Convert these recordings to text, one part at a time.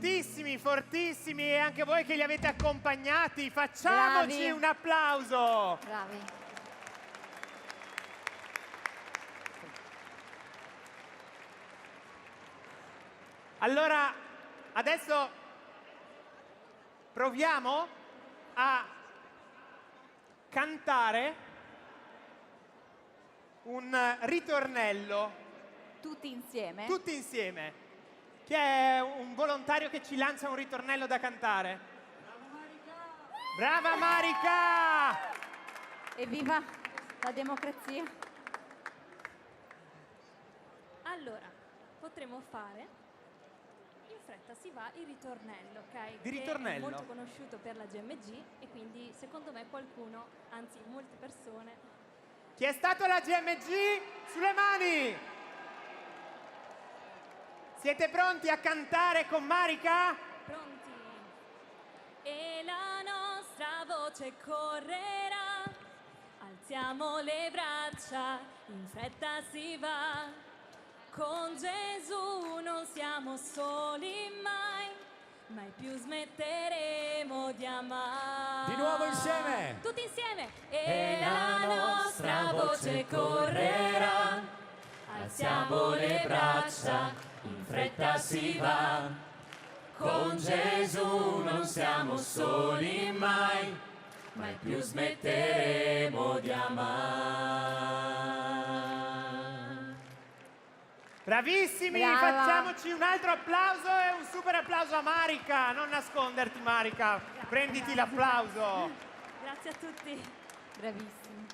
fortissimi, fortissimi, e anche voi che li avete accompagnati, facciamoci Bravi. un applauso. Bravi. Allora, adesso proviamo a cantare un ritornello Tutti insieme? tutti insieme. Chi è un volontario che ci lancia un ritornello da cantare? Brava Marica! Evviva la democrazia! Allora, potremmo fare in fretta si va il ritornello, ok? Di Che ritornello? è molto conosciuto per la GMG e quindi secondo me qualcuno, anzi molte persone. Chi è stato alla GMG? Sulle mani! Siete pronti a cantare con Marica? Pronti? E la nostra voce correrà, alziamo le braccia, in fretta si va, con Gesù non siamo soli mai, mai più smetteremo di amare. Di nuovo insieme! Tutti insieme! E la nostra voce correrà, alziamo le braccia, in fretta si va, con Gesù non siamo soli mai, mai più smetteremo di amare. Bravissimi! Brava. Facciamoci un altro applauso e un super applauso a Marica! Non nasconderti Marica, prenditi l'applauso! Grazie a tutti. Bravissimi.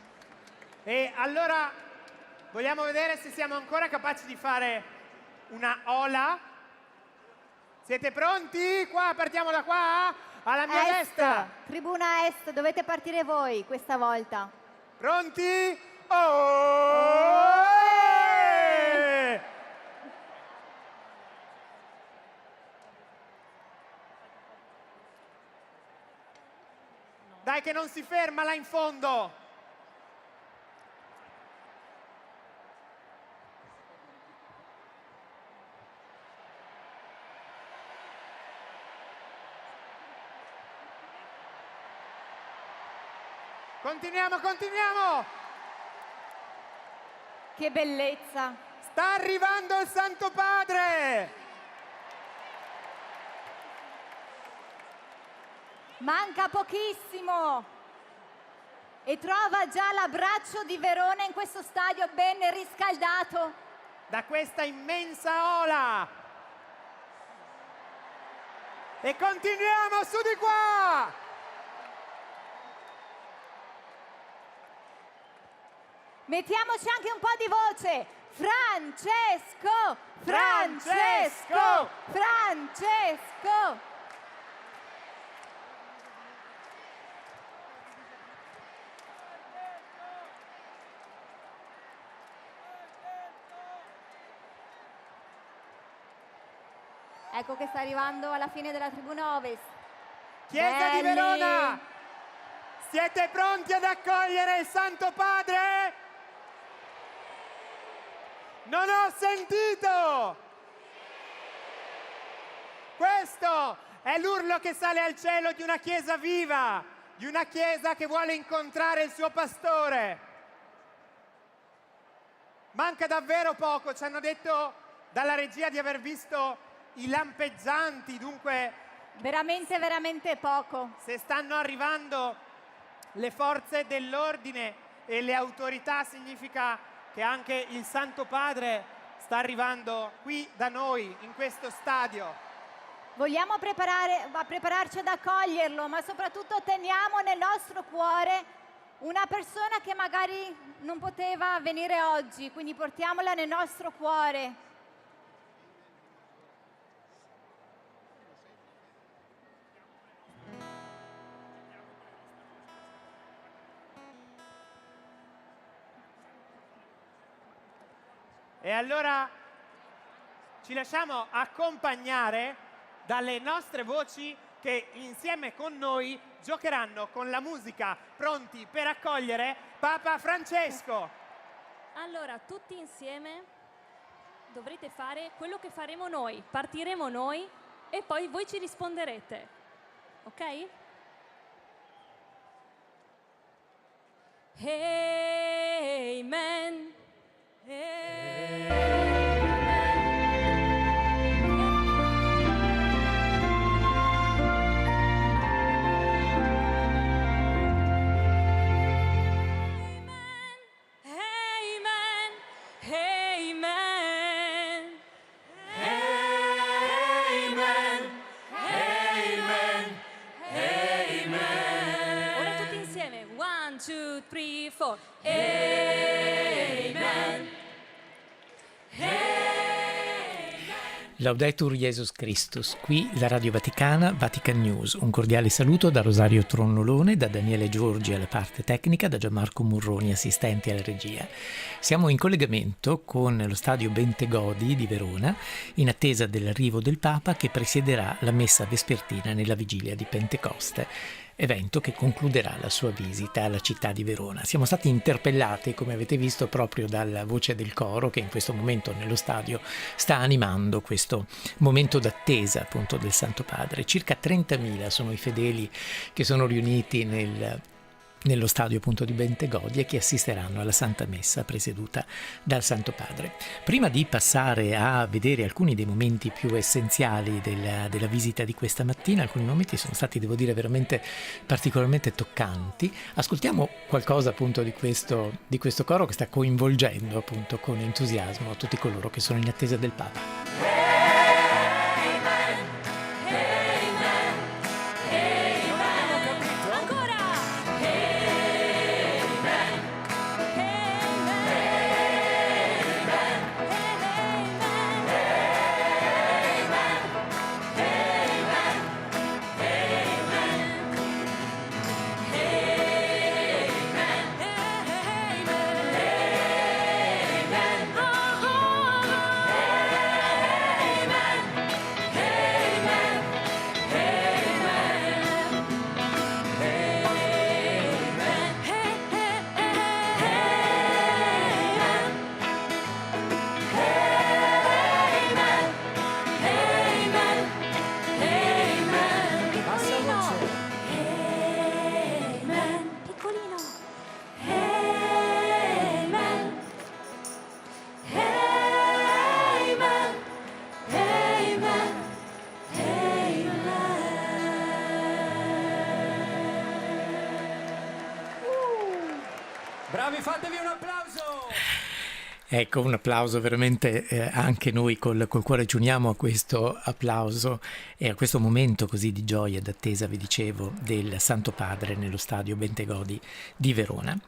E allora vogliamo vedere se siamo ancora capaci di fare una ola. Siete pronti? Qua, partiamo da qua, alla mia destra. Tribuna Est, dovete partire voi questa volta. Pronti? Oh! Dai che non si ferma là in fondo. Continuiamo, continuiamo! Che bellezza! Sta arrivando il Santo Padre! Manca pochissimo! E trova già l'abbraccio di Verona in questo stadio ben riscaldato. Da questa immensa ola! E continuiamo su di qua! Mettiamoci anche un po' di voce. Francesco! Francesco! Francesco! Ecco che sta arrivando alla fine della tribuna Ovest. Chiesa di Belli! Verona! Siete pronti ad accogliere il Santo Padre? Non ho sentito! Questo è l'urlo che sale al cielo di una chiesa viva, di una chiesa che vuole incontrare il suo pastore. Manca davvero poco, ci hanno detto dalla regia di aver visto i lampeggianti, dunque Veramente, veramente poco. se stanno arrivando le forze dell'ordine e le autorità significa che anche il Santo Padre sta arrivando qui da noi, in questo stadio. Vogliamo prepararci ad accoglierlo, ma soprattutto teniamo nel nostro cuore una persona che magari non poteva venire oggi, quindi portiamola nel nostro cuore. E allora ci lasciamo accompagnare dalle nostre voci che insieme con noi giocheranno con la musica, pronti per accogliere Papa Francesco. Allora, tutti insieme dovrete fare quello che faremo noi. Partiremo noi e poi voi ci risponderete, ok? Amen. Ora tutti insieme. 1, 2, 3, 4. Amen. Laudetur Jesus Christus, qui la Radio Vaticana, Vatican News. Un cordiale saluto da Rosario Tronnolone, da Daniele Giorgi alla parte tecnica, da Gianmarco Murroni, assistenti alla regia. Siamo in collegamento con lo stadio Bentegodi di Verona, in attesa dell'arrivo del Papa che presiederà la messa vespertina nella vigilia di Pentecoste, evento che concluderà la sua visita alla città di Verona. Siamo stati interpellati, come avete visto, proprio dalla voce del coro che in questo momento nello stadio sta animando questo momento d'attesa appunto del Santo Padre. Circa 30.000 sono i fedeli che sono riuniti nello stadio appunto di Bentegodi e che assisteranno alla Santa Messa presieduta dal Santo Padre. Prima di passare a vedere alcuni dei momenti più essenziali della visita di questa mattina, alcuni momenti sono stati, devo dire, veramente particolarmente toccanti. Ascoltiamo qualcosa appunto di questo coro che sta coinvolgendo appunto con entusiasmo tutti coloro che sono in attesa del Papa. Bravi, fatevi un applauso! Ecco, un applauso veramente, anche noi col cuore ci uniamo a questo applauso e a questo momento così di gioia e d'attesa, vi dicevo, del Santo Padre nello stadio Bentegodi di Verona.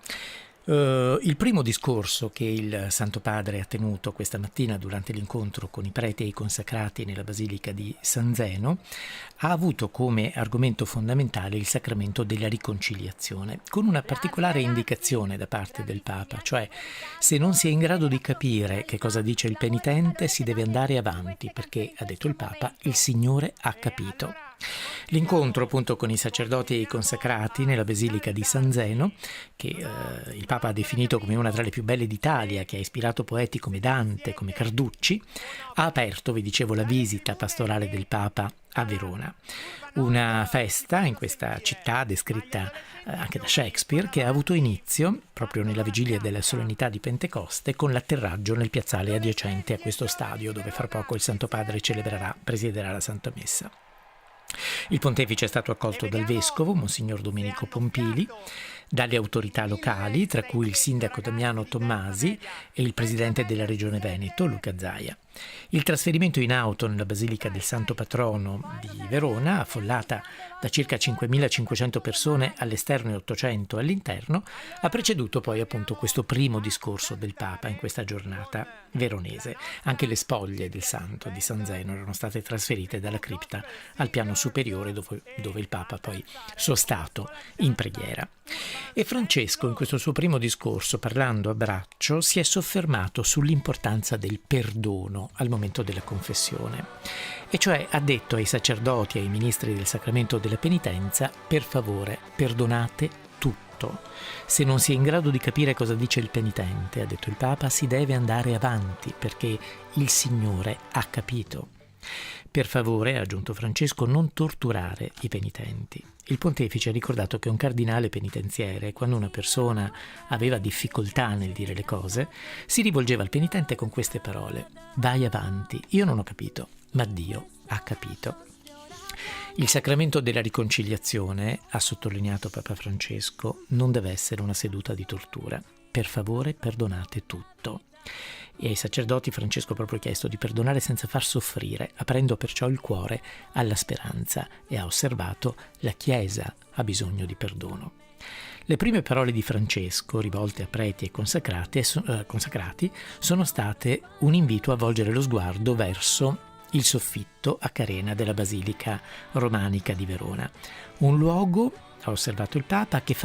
Il primo discorso che il Santo Padre ha tenuto questa mattina durante l'incontro con i preti e i consacrati nella Basilica di San Zeno ha avuto come argomento fondamentale il sacramento della riconciliazione, con una particolare indicazione da parte del Papa, cioè se non si è in grado di capire che cosa dice il penitente si deve andare avanti perché, ha detto il Papa, il Signore ha capito. L'incontro appunto con i sacerdoti e i consacrati nella Basilica di San Zeno, che il Papa ha definito come una tra le più belle d'Italia, che ha ispirato poeti come Dante, come Carducci, ha aperto, vi dicevo, la visita pastorale del Papa a Verona. Una festa in questa città descritta anche da Shakespeare, che ha avuto inizio proprio nella vigilia della solennità di Pentecoste con l'atterraggio nel piazzale adiacente a questo stadio dove fra poco il Santo Padre presiederà la Santa Messa. Il pontefice è stato accolto dal vescovo, Monsignor Domenico Pompili, dalle autorità locali, tra cui il sindaco Damiano Tommasi e il presidente della regione Veneto, Luca Zaia. Il trasferimento in auto nella Basilica del Santo Patrono di Verona, affollata da circa 5.500 persone all'esterno e 800 all'interno, ha preceduto poi appunto questo primo discorso del Papa in questa giornata veronese. Anche le spoglie del Santo di San Zeno erano state trasferite dalla cripta al piano superiore dove il Papa poi suo stato in preghiera. E Francesco in questo suo primo discorso, parlando a braccio, si è soffermato sull'importanza del perdono al momento della confessione, e cioè ha detto ai sacerdoti e ai ministri del sacramento della penitenza: per favore perdonate tutto. Se non si è in grado di capire cosa dice il penitente, ha detto il Papa, si deve andare avanti perché il Signore ha capito. Per favore, ha aggiunto Francesco, non torturare i penitenti. Il pontefice ha ricordato che un cardinale penitenziere, quando una persona aveva difficoltà nel dire le cose, si rivolgeva al penitente con queste parole: vai avanti, io non ho capito, ma Dio ha capito. Il sacramento della riconciliazione, ha sottolineato Papa Francesco, non deve essere una seduta di tortura. Per favore, perdonate tutto. E ai sacerdoti Francesco ha proprio chiesto di perdonare senza far soffrire, aprendo perciò il cuore alla speranza, e ha osservato: la Chiesa ha bisogno di perdono. Le prime parole di Francesco, rivolte a preti e consacrati, sono state un invito a volgere lo sguardo verso il soffitto a carena della Basilica Romanica di Verona. Un luogo, ha osservato il Papa, che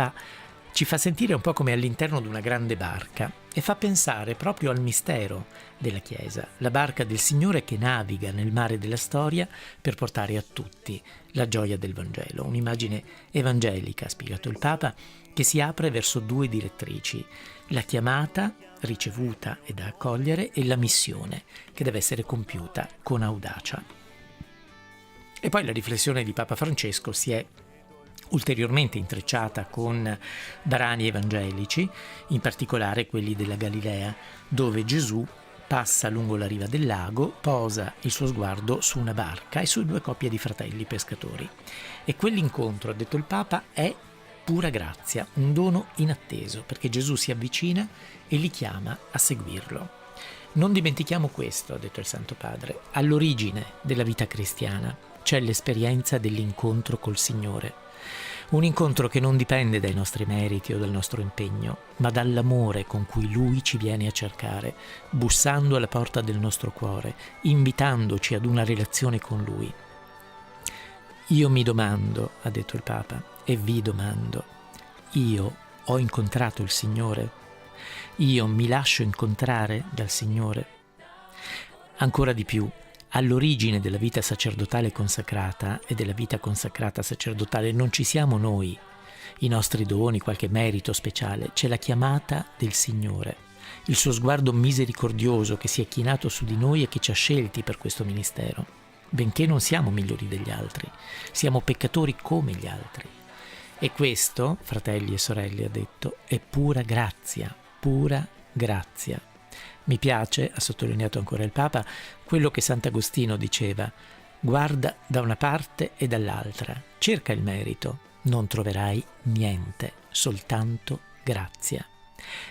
ci fa sentire un po' come all'interno di una grande barca e fa pensare proprio al mistero della Chiesa, la barca del Signore che naviga nel mare della storia per portare a tutti la gioia del Vangelo. Un'immagine evangelica, ha spiegato il Papa, che si apre verso due direttrici: la chiamata ricevuta e da accogliere e la missione che deve essere compiuta con audacia. E poi la riflessione di Papa Francesco si è ulteriormente intrecciata con brani evangelici, in particolare quelli della Galilea, dove Gesù passa lungo la riva del lago, posa il suo sguardo su una barca e su due coppie di fratelli pescatori. E quell'incontro, ha detto il Papa, è pura grazia, un dono inatteso, perché Gesù si avvicina e li chiama a seguirlo. Non dimentichiamo questo, ha detto il Santo Padre: all'origine della vita cristiana c'è l'esperienza dell'incontro col Signore. Un incontro che non dipende dai nostri meriti o dal nostro impegno, ma dall'amore con cui Lui ci viene a cercare, bussando alla porta del nostro cuore, invitandoci ad una relazione con Lui. Io mi domando, ha detto il Papa, e vi domando: io ho incontrato il Signore? Io mi lascio incontrare dal Signore? Ancora di più, all'origine della vita sacerdotale consacrata e della vita consacrata sacerdotale non ci siamo noi, i nostri doni, qualche merito speciale, c'è la chiamata del Signore, il suo sguardo misericordioso che si è chinato su di noi e che ci ha scelti per questo ministero, benché non siamo migliori degli altri, siamo peccatori come gli altri. E questo, fratelli e sorelle, ha detto, è pura grazia, pura grazia. Mi piace, ha sottolineato ancora il Papa, quello che Sant'Agostino diceva: guarda da una parte e dall'altra, cerca il merito, non troverai niente, soltanto grazia.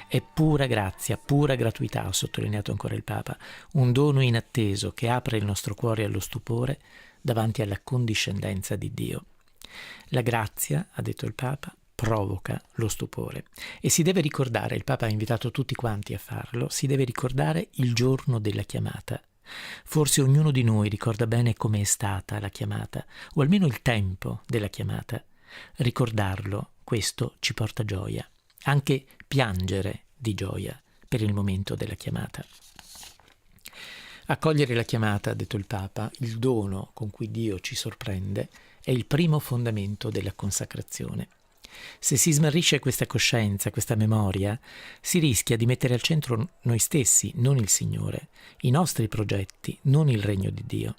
È pura grazia, pura gratuità, ha sottolineato ancora il Papa, un dono inatteso che apre il nostro cuore allo stupore davanti alla condiscendenza di Dio. La grazia, ha detto il Papa, provoca lo stupore e si deve ricordare, il Papa ha invitato tutti quanti a farlo, si deve ricordare il giorno della chiamata. Forse ognuno di noi ricorda bene com'è stata la chiamata, o almeno il tempo della chiamata. Ricordarlo, questo ci porta gioia, anche piangere di gioia per il momento della chiamata. Accogliere la chiamata, ha detto il Papa, il dono con cui Dio ci sorprende, è il primo fondamento della consacrazione. Se si smarrisce questa coscienza, questa memoria, si rischia di mettere al centro noi stessi, non il Signore, i nostri progetti, non il regno di Dio.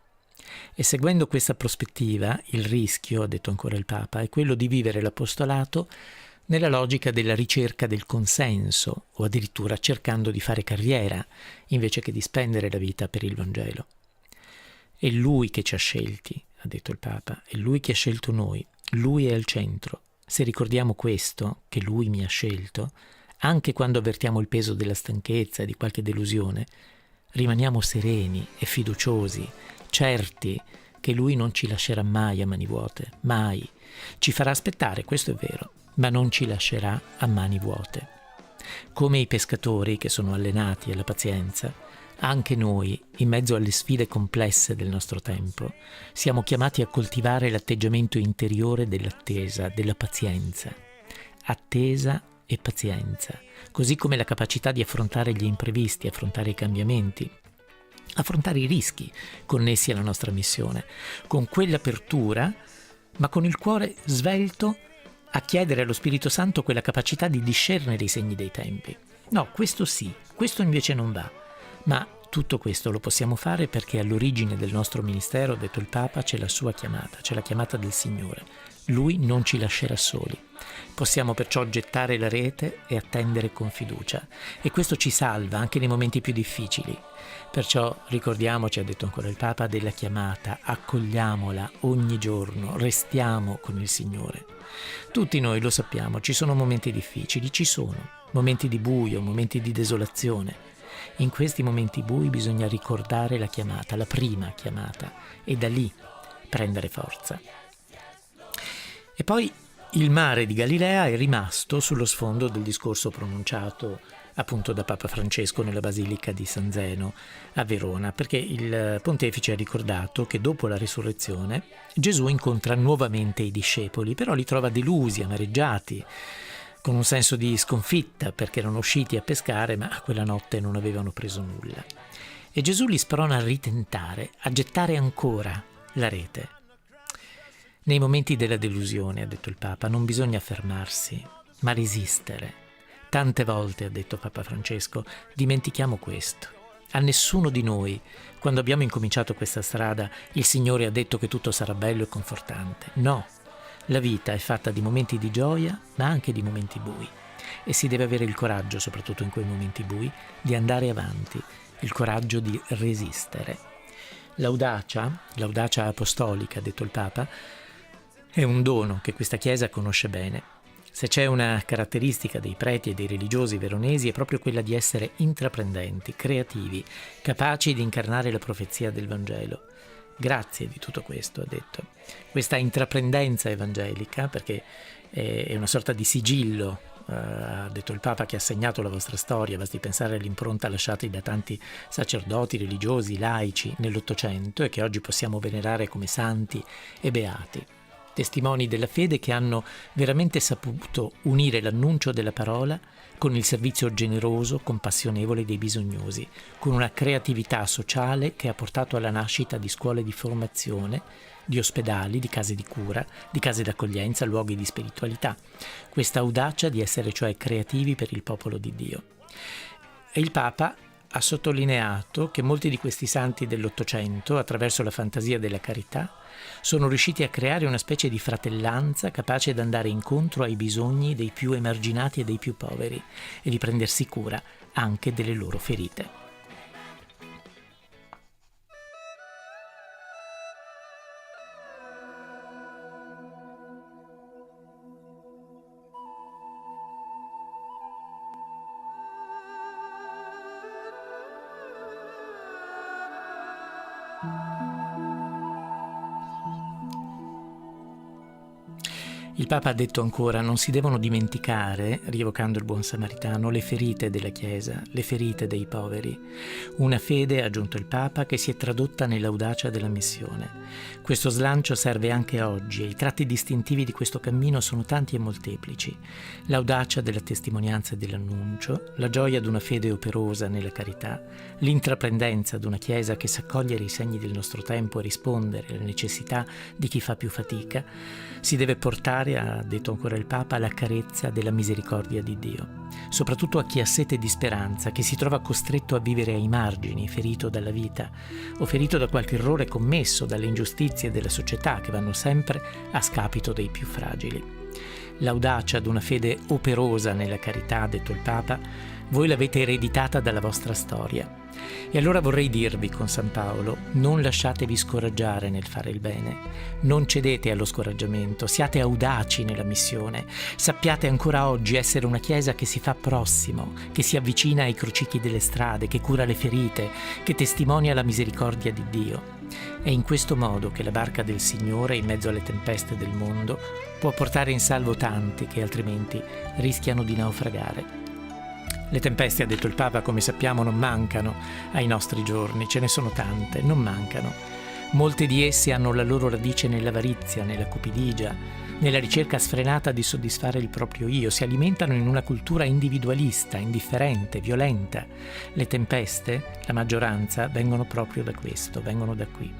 E seguendo questa prospettiva, il rischio, ha detto ancora il Papa, è quello di vivere l'apostolato nella logica della ricerca del consenso o addirittura cercando di fare carriera invece che di spendere la vita per il Vangelo. È Lui che ci ha scelti, ha detto il Papa, è Lui che ha scelto noi, Lui è al centro. Se ricordiamo questo, che Lui mi ha scelto, anche quando avvertiamo il peso della stanchezza e di qualche delusione, rimaniamo sereni e fiduciosi, certi che Lui non ci lascerà mai a mani vuote, mai. Ci farà aspettare, questo è vero, ma non ci lascerà a mani vuote. Come i pescatori che sono allenati alla pazienza, anche noi, in mezzo alle sfide complesse del nostro tempo, siamo chiamati a coltivare l'atteggiamento interiore dell'attesa, della pazienza. Attesa e pazienza, così come la capacità di affrontare gli imprevisti, affrontare i cambiamenti, affrontare i rischi connessi alla nostra missione, con quell'apertura, ma con il cuore svelto a chiedere allo Spirito Santo quella capacità di discernere i segni dei tempi. No, questo sì, questo invece non va. Ma tutto questo lo possiamo fare perché all'origine del nostro ministero, ha detto il Papa, c'è la sua chiamata, c'è la chiamata del Signore. Lui non ci lascerà soli. Possiamo perciò gettare la rete e attendere con fiducia. E questo ci salva anche nei momenti più difficili. Perciò ricordiamoci, ha detto ancora il Papa, della chiamata, accogliamola ogni giorno, restiamo con il Signore. Tutti noi lo sappiamo, ci sono momenti difficili, ci sono momenti di buio, momenti di desolazione. In questi momenti bui bisogna ricordare la chiamata, la prima chiamata, e da lì prendere forza. E poi il mare di Galilea è rimasto sullo sfondo del discorso pronunciato appunto da Papa Francesco nella Basilica di San Zeno a Verona, perché il pontefice ha ricordato che dopo la risurrezione Gesù incontra nuovamente i discepoli, però li trova delusi, amareggiati, con un senso di sconfitta perché erano usciti a pescare ma quella notte non avevano preso nulla. E Gesù li sprona a ritentare, a gettare ancora la rete. Nei momenti della delusione, ha detto il Papa, non bisogna fermarsi, ma resistere. Tante volte, ha detto Papa Francesco, dimentichiamo questo. A nessuno di noi, quando abbiamo incominciato questa strada, il Signore ha detto che tutto sarà bello e confortante. No, la vita è fatta di momenti di gioia, ma anche di momenti bui. E si deve avere il coraggio, soprattutto in quei momenti bui, di andare avanti, il coraggio di resistere. L'audacia apostolica, ha detto il Papa, è un dono che questa Chiesa conosce bene. Se c'è una caratteristica dei preti e dei religiosi veronesi è proprio quella di essere intraprendenti, creativi, capaci di incarnare la profezia del Vangelo. Grazie di tutto questo, ha detto. Questa intraprendenza evangelica, perché è una sorta di sigillo, ha detto il Papa, che ha segnato la vostra storia, basti pensare all'impronta lasciata da tanti sacerdoti, religiosi, laici nell'Ottocento e che oggi possiamo venerare come santi e beati. Testimoni della fede che hanno veramente saputo unire l'annuncio della parola con il servizio generoso, compassionevole dei bisognosi, con una creatività sociale che ha portato alla nascita di scuole di formazione, di ospedali, di case di cura, di case d'accoglienza, luoghi di spiritualità. Questa audacia di essere cioè creativi per il popolo di Dio. E il Papa ha sottolineato che molti di questi santi dell'Ottocento, attraverso la fantasia della carità, sono riusciti a creare una specie di fratellanza capace di andare incontro ai bisogni dei più emarginati e dei più poveri e di prendersi cura anche delle loro ferite. Il Papa ha detto ancora: non si devono dimenticare, rievocando il buon samaritano, le ferite della Chiesa, le ferite dei poveri. Una fede, ha aggiunto il Papa, che si è tradotta nell'audacia della missione. Questo slancio serve anche oggi e i tratti distintivi di questo cammino sono tanti e molteplici. L'audacia della testimonianza e dell'annuncio, la gioia di una fede operosa nella carità, l'intraprendenza di una Chiesa che sa cogliere i segni del nostro tempo e rispondere alle necessità di chi fa più fatica. Si deve portare, ha detto ancora il Papa, la carezza della misericordia di Dio, soprattutto a chi ha sete di speranza, che si trova costretto a vivere ai margini, ferito dalla vita o ferito da qualche errore commesso, dalle ingiustizie della società che vanno sempre a scapito dei più fragili. L'audacia di una fede operosa nella carità, ha detto il Papa, voi l'avete ereditata dalla vostra storia. E allora vorrei dirvi con San Paolo: non lasciatevi scoraggiare nel fare il bene, non cedete allo scoraggiamento, siate audaci nella missione, sappiate ancora oggi essere una Chiesa che si fa prossimo, che si avvicina ai crocicchi delle strade, che cura le ferite, che testimonia la misericordia di Dio. È in questo modo che la barca del Signore, in mezzo alle tempeste del mondo, può portare in salvo tanti che altrimenti rischiano di naufragare. Le tempeste, ha detto il Papa, come sappiamo, non mancano ai nostri giorni, ce ne sono tante, non mancano. Molte di esse hanno la loro radice nell'avarizia, nella cupidigia, nella ricerca sfrenata di soddisfare il proprio io, si alimentano in una cultura individualista, indifferente, violenta. Le tempeste, la maggioranza, vengono proprio da questo, vengono da qui.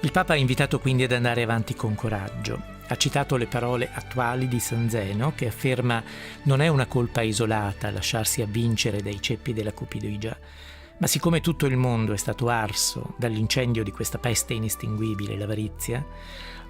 Il Papa ha invitato quindi ad andare avanti con coraggio. Ha citato le parole attuali di San Zeno, che afferma: non è una colpa isolata lasciarsi avvincere dai ceppi della cupidigia, Ma siccome tutto il mondo è stato arso dall'incendio di questa peste inestinguibile, l'avarizia,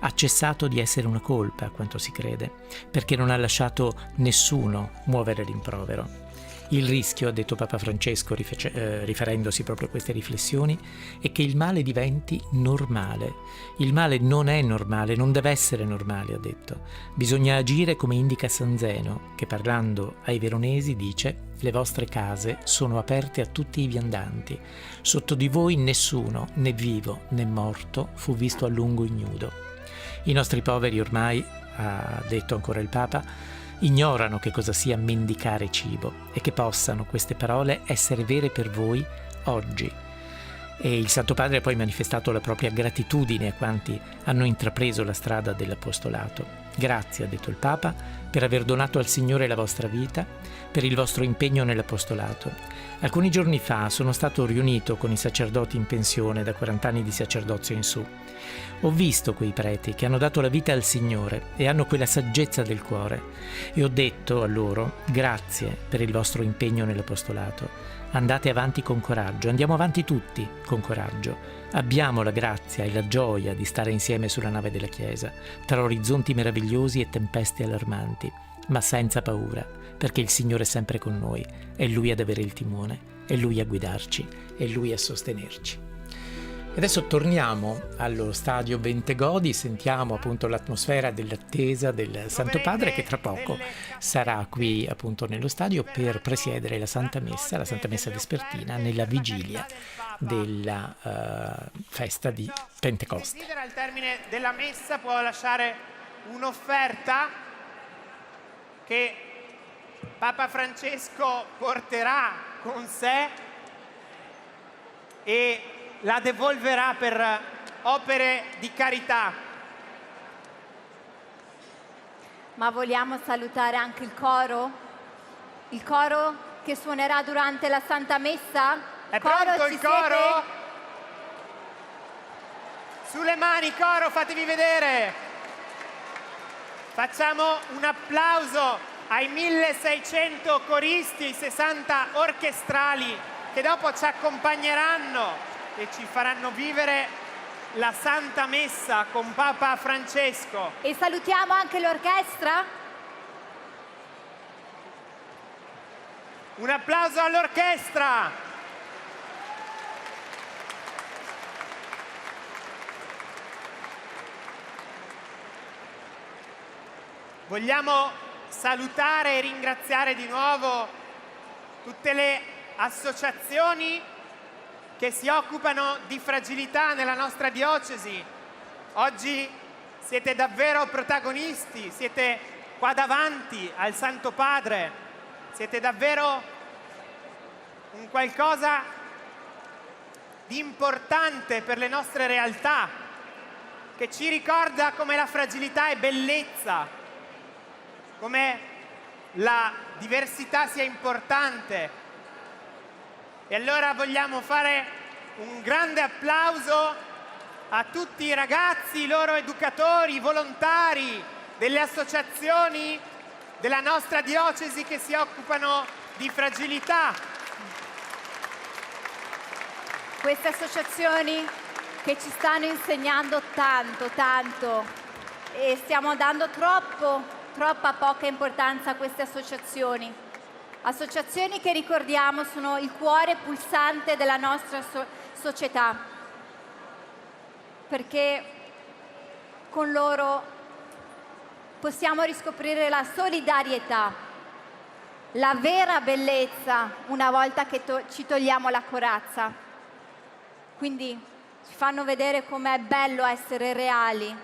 ha cessato di essere una colpa, a quanto si crede, perché non ha lasciato nessuno muovere rimprovero. Il rischio, ha detto Papa Francesco, riferendosi proprio a queste riflessioni, è che il male diventi normale. Il male non è normale, non deve essere normale, ha detto. Bisogna agire come indica San Zeno, che parlando ai veronesi dice: «Le vostre case sono aperte a tutti i viandanti. Sotto di voi nessuno, né vivo né morto, fu visto a lungo ignudo». I nostri poveri ormai, ha detto ancora il Papa, ignorano che cosa sia mendicare cibo e che possano queste parole essere vere per voi oggi. E il Santo Padre ha poi manifestato la propria gratitudine a quanti hanno intrapreso la strada dell'apostolato. Grazie, ha detto il Papa, per aver donato al Signore la vostra vita, per il vostro impegno nell'apostolato. Alcuni giorni fa sono stato riunito con i sacerdoti in pensione da 40 anni di sacerdozio in su. Ho visto quei preti che hanno dato la vita al Signore e hanno quella saggezza del cuore e ho detto a loro: grazie per il vostro impegno nell'apostolato. Andate avanti con coraggio, andiamo avanti tutti con coraggio. Abbiamo la grazia e la gioia di stare insieme sulla nave della Chiesa, tra orizzonti meravigliosi e tempeste allarmanti, ma senza paura, perché il Signore è sempre con noi, è Lui ad avere il timone, è Lui a guidarci, è Lui a sostenerci. Adesso torniamo allo stadio Bentegodi, sentiamo appunto l'atmosfera dell'attesa del Santo Padre che tra poco sarà qui appunto nello stadio per presiedere la Santa Messa vespertina nella vigilia della festa di Pentecoste. Al termine della messa può lasciare un'offerta che Papa Francesco porterà con sé e la devolverà per opere di carità. Ma vogliamo salutare anche il coro? Il coro che suonerà durante la Santa Messa? È pronto il coro? Siete? Sulle mani, coro, fatevi vedere. Facciamo un applauso ai 1600 coristi, 60 orchestrali che dopo ci accompagneranno e ci faranno vivere la Santa Messa con Papa Francesco. E salutiamo anche l'orchestra? Un applauso all'orchestra! Vogliamo salutare e ringraziare di nuovo tutte le associazioni che si occupano di fragilità nella nostra diocesi. Oggi siete davvero protagonisti, siete qua davanti al Santo Padre, siete davvero un qualcosa di importante per le nostre realtà, che ci ricorda come la fragilità è bellezza, come la diversità sia importante. E allora vogliamo fare un grande applauso a tutti i ragazzi, i loro educatori, i volontari delle associazioni della nostra diocesi che si occupano di fragilità. Queste associazioni che ci stanno insegnando tanto e stiamo dando troppa poca importanza a queste associazioni. Associazioni che, ricordiamo, sono il cuore pulsante della nostra società, perché con loro possiamo riscoprire la solidarietà, la vera bellezza una volta che ci togliamo la corazza. Quindi ci fanno vedere com'è bello essere reali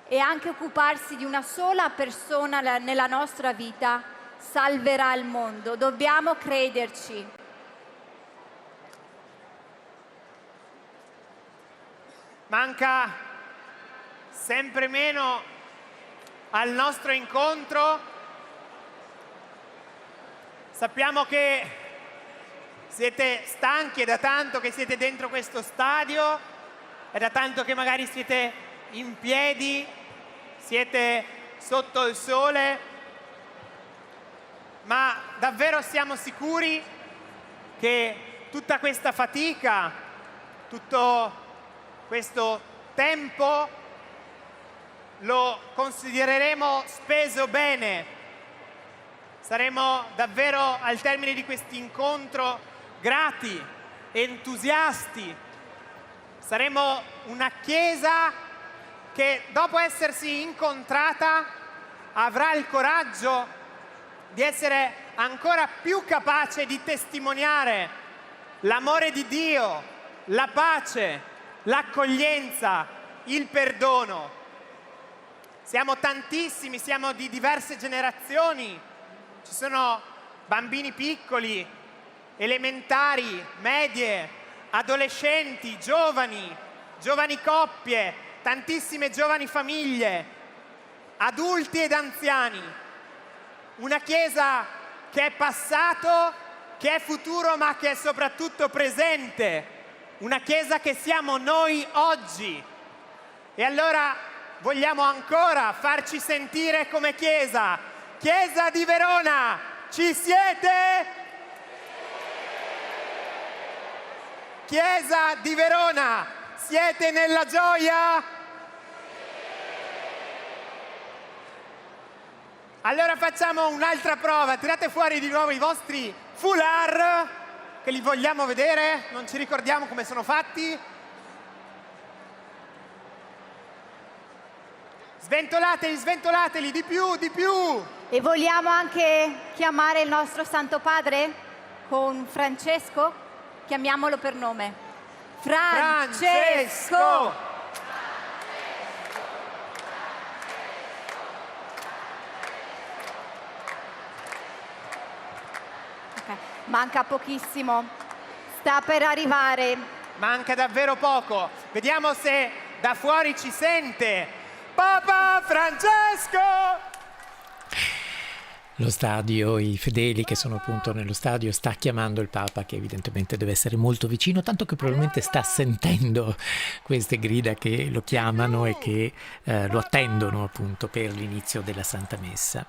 e anche occuparsi di una sola persona nella nostra vita salverà il mondo. Dobbiamo crederci. Manca sempre meno al nostro incontro. Sappiamo che siete stanchi, è da tanto che siete dentro questo stadio, è da tanto che magari siete in piedi, siete sotto il sole, ma davvero siamo sicuri che tutta questa fatica, tutto questo tempo lo considereremo speso bene. Saremo davvero al termine di questo incontro grati, entusiasti. Saremo una Chiesa che dopo essersi incontrata avrà il coraggio di essere ancora più capace di testimoniare l'amore di Dio, la pace, l'accoglienza, il perdono. Siamo tantissimi, siamo di diverse generazioni, ci sono bambini piccoli, elementari, medie, adolescenti, giovani, giovani coppie, tantissime giovani famiglie, adulti ed anziani. Una Chiesa che è passato, che è futuro, ma che è soprattutto presente. Una Chiesa che siamo noi oggi. E allora vogliamo ancora farci sentire come Chiesa. Chiesa di Verona, ci siete? Chiesa di Verona, siete nella gioia? Allora facciamo un'altra prova, tirate fuori di nuovo i vostri foulard, che li vogliamo vedere, non ci ricordiamo come sono fatti. Sventolateli, sventolateli, di più, di più. E vogliamo anche chiamare il nostro Santo Padre con Francesco? Chiamiamolo per nome. Francesco! Manca pochissimo, sta per arrivare. Manca davvero poco. Vediamo se da fuori ci sente. Papa Francesco! Lo stadio, i fedeli che sono appunto nello stadio, sta chiamando il Papa, che evidentemente deve essere molto vicino, tanto che probabilmente sta sentendo queste grida che lo chiamano e che lo attendono appunto per l'inizio della Santa Messa.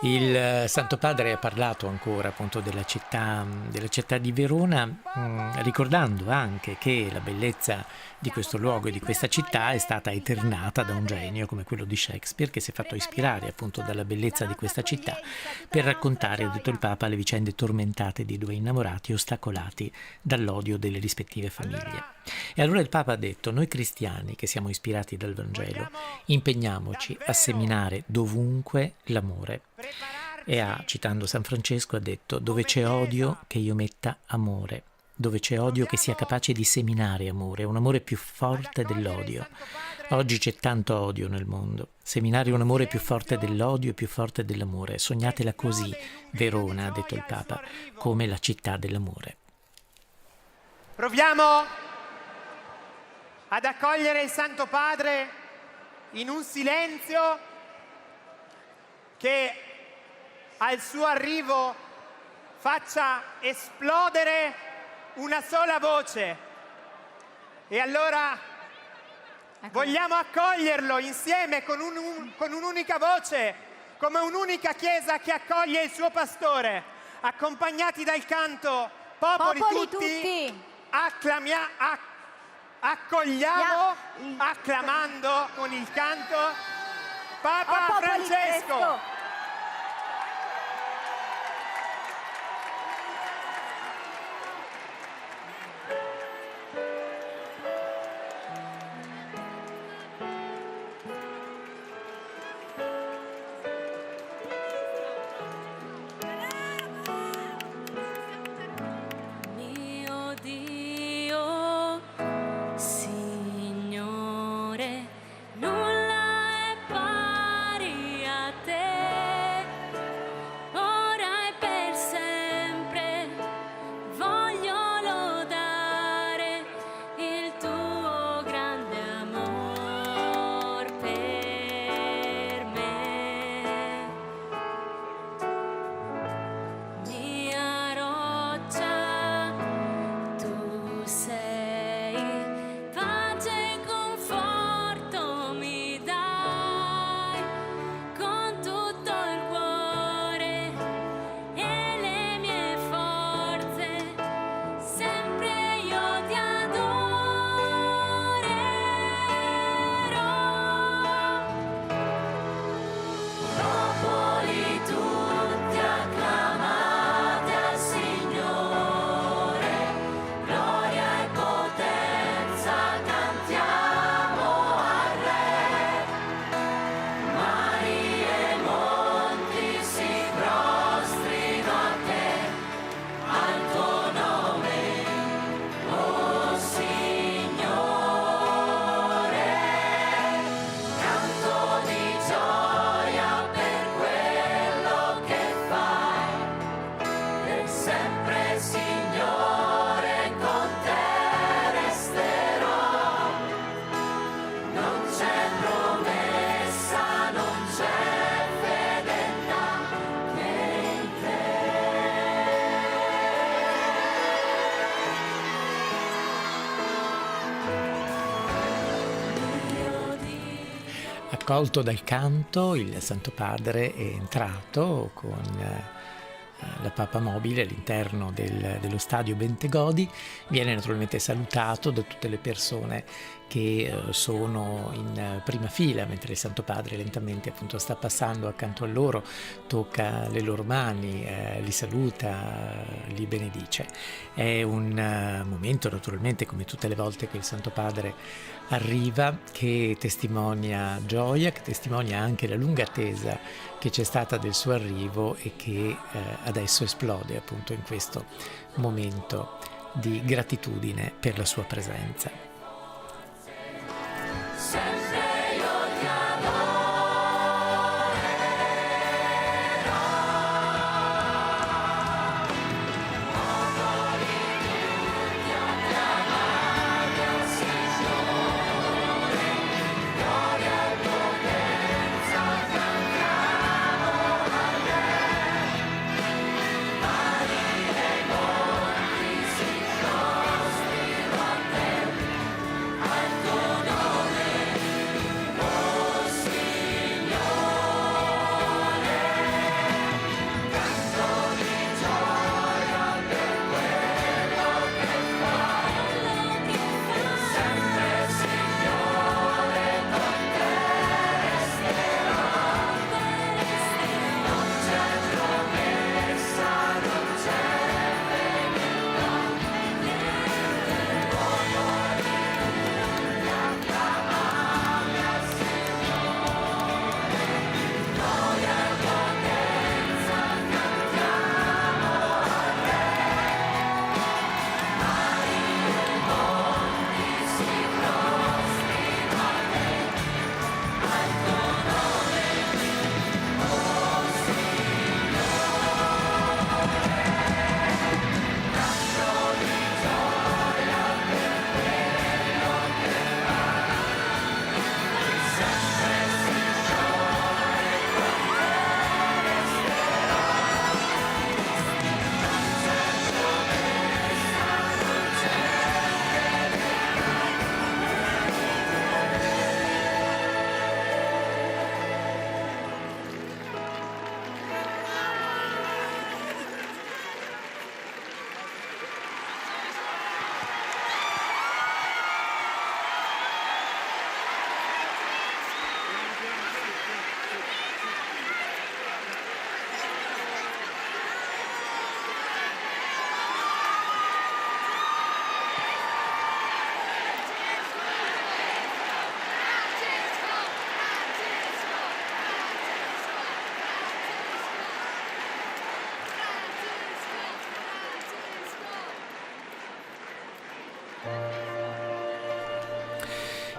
Il Santo Padre ha parlato ancora appunto della città di Verona, ricordando anche che la bellezza di questo luogo e di questa città è stata eternata da un genio come quello di Shakespeare, che si è fatto ispirare appunto dalla bellezza di questa città per raccontare, ha detto il Papa, le vicende tormentate di due innamorati ostacolati dall'odio delle rispettive famiglie. E allora il Papa ha detto: noi cristiani che siamo ispirati dal Vangelo impegniamoci a seminare dovunque l'amore. E citando San Francesco, ha detto: dove c'è odio che io metta amore, dove c'è odio che sia capace di seminare amore, un amore più forte dell'odio. Oggi c'è tanto odio nel mondo. Seminare un amore più forte dell'odio e più forte dell'amore. Sognatela così, Verona, ha detto il Papa, come la città dell'amore. Proviamo ad accogliere il Santo Padre in un silenzio che al suo arrivo faccia esplodere una sola voce. E allora vogliamo accoglierlo insieme con un'unica voce, come un'unica Chiesa che accoglie il suo pastore, accompagnati dal canto Popoli tutti. Accogliamo, acclamando con il canto Papa Francesco. Nulla è pari a te. colto dal canto, il Santo Padre è entrato con la Papa Mobile all'interno dello stadio Bentegodi, viene naturalmente salutato da tutte le persone che sono in prima fila, mentre il Santo Padre lentamente appunto sta passando accanto a loro, tocca le loro mani, li saluta, li benedice. È un momento naturalmente, come tutte le volte che il Santo Padre arriva, che testimonia gioia, che testimonia anche la lunga attesa che c'è stata del suo arrivo e che adesso esplode appunto in questo momento di gratitudine per la sua presenza.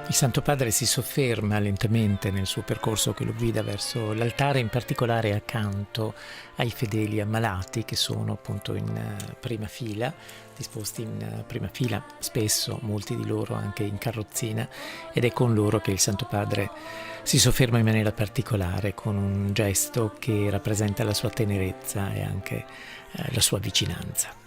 Il Santo Padre si sofferma lentamente nel suo percorso che lo guida verso l'altare, in particolare accanto ai fedeli ammalati che sono appunto in prima fila, disposti in prima fila, spesso molti di loro anche in carrozzina, ed è con loro che il Santo Padre si sofferma in maniera particolare con un gesto che rappresenta la sua tenerezza e anche la sua vicinanza.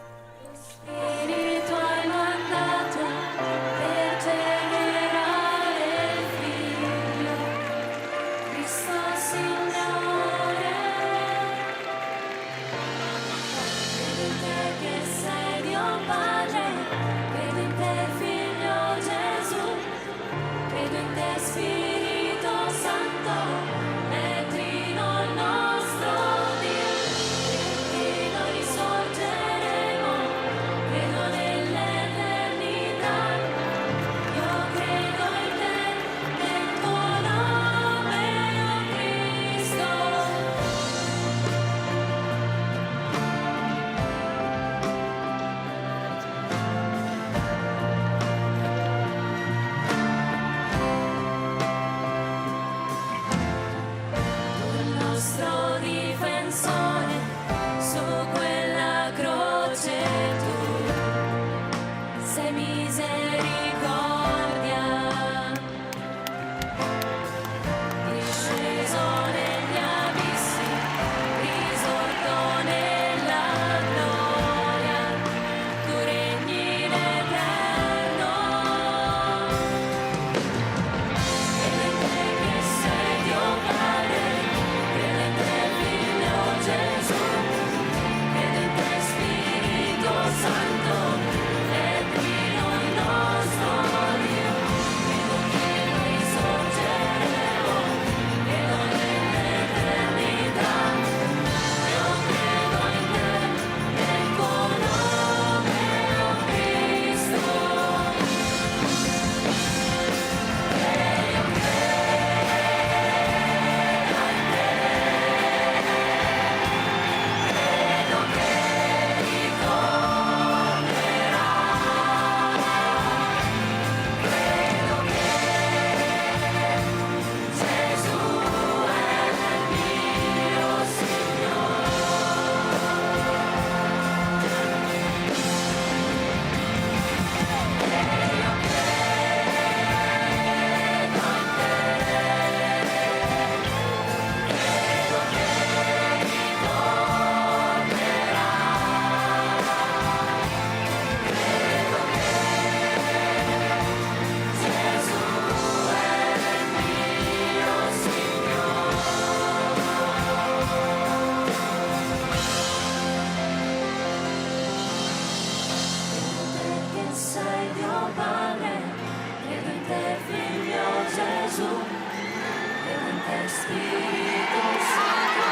Spirito Santo,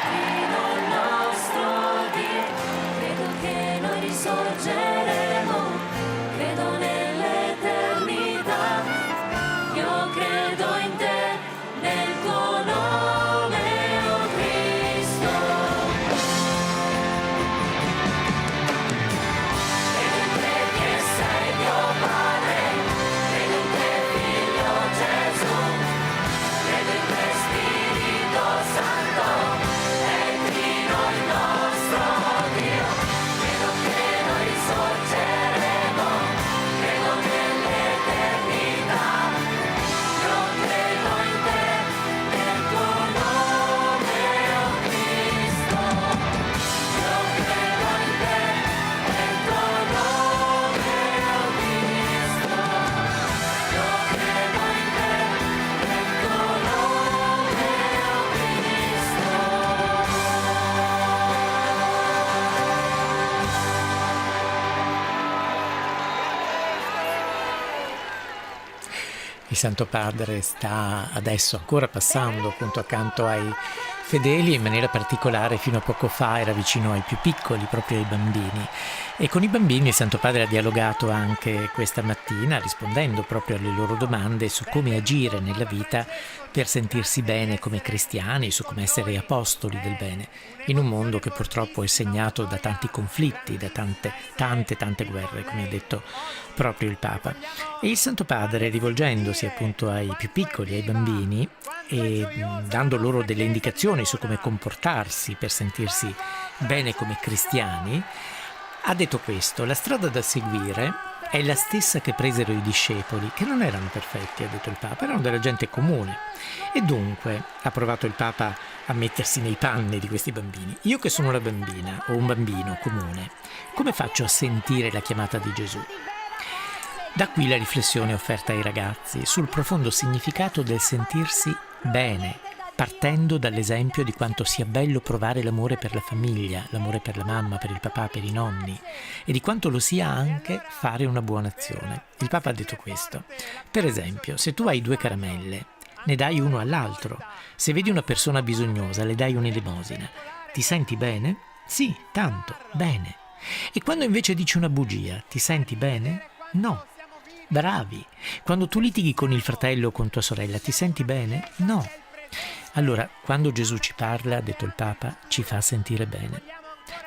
Trino nostro Dio, credo che noi risorgeremo, credo nell'eternità, io credo in te, nel tuo nome, oh Cristo. Credo in te che sei Dio Padre, credo in te Figlio Gesù, credo in te Spirito Santo, è Trino il nostro Dio, credo che noi risorgeremo, credo nell'eternità, io credo in te, nel tuo nome, oh Cristo, io credo in te, nel tuo nome, oh Cristo, io credo in te, nel tuo nome, oh Cristo. Il Santo Padre sta adesso ancora passando appunto accanto ai fedeli, in maniera particolare fino a poco fa era vicino ai più piccoli, proprio ai bambini. E con i bambini il Santo Padre ha dialogato anche questa mattina, rispondendo proprio alle loro domande su come agire nella vita per sentirsi bene come cristiani, su come essere apostoli del bene, in un mondo che purtroppo è segnato da tanti conflitti, da tante guerre, come ha detto proprio il Papa. E il Santo Padre, rivolgendosi appunto ai più piccoli, ai bambini, e dando loro delle indicazioni su come comportarsi per sentirsi bene come cristiani, ha detto questo: la strada da seguire è la stessa che presero i discepoli, che non erano perfetti, ha detto il Papa, erano della gente comune. E dunque ha provato il Papa a mettersi nei panni di questi bambini. Io che sono una bambina o un bambino comune, come faccio a sentire la chiamata di Gesù? Da qui la riflessione offerta ai ragazzi sul profondo significato del sentirsi bene, partendo dall'esempio di quanto sia bello provare l'amore per la famiglia, l'amore per la mamma, per il papà, per i nonni, e di quanto lo sia anche fare una buona azione. Il Papa ha detto questo: per esempio, se tu hai 2 caramelle, ne dai uno all'altro. Se vedi una persona bisognosa, le dai un'elemosina. Ti senti bene? Sì, tanto, bene. E quando invece dici una bugia, ti senti bene? No. Bravi. Quando tu litighi con il fratello o con tua sorella, ti senti bene? No. Allora, quando Gesù ci parla, ha detto il Papa, ci fa sentire bene.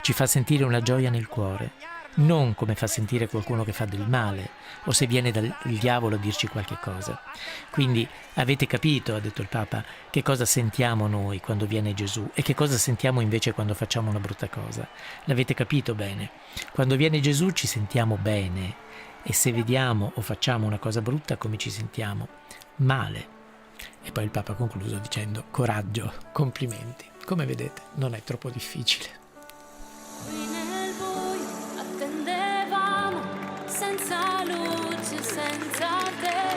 Ci fa sentire una gioia nel cuore, non come fa sentire qualcuno che fa del male o se viene dal diavolo a dirci qualche cosa. Quindi avete capito, ha detto il Papa, che cosa sentiamo noi quando viene Gesù e che cosa sentiamo invece quando facciamo una brutta cosa. L'avete capito bene? Quando viene Gesù ci sentiamo bene, e se vediamo o facciamo una cosa brutta, come ci sentiamo? Male. E poi il Papa ha concluso dicendo: coraggio, complimenti. Come vedete, non è troppo difficile. Qui nel buio attendevamo, senza luce, senza te,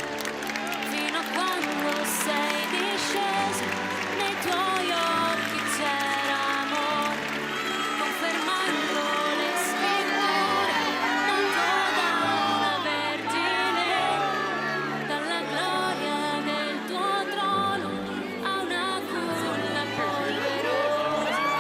fino a quando sei disceso, nei tuoi occhi c'era amore, confermando le scritture, nato da una vergine, dalla gloria del tuo trono a una culla polverosa.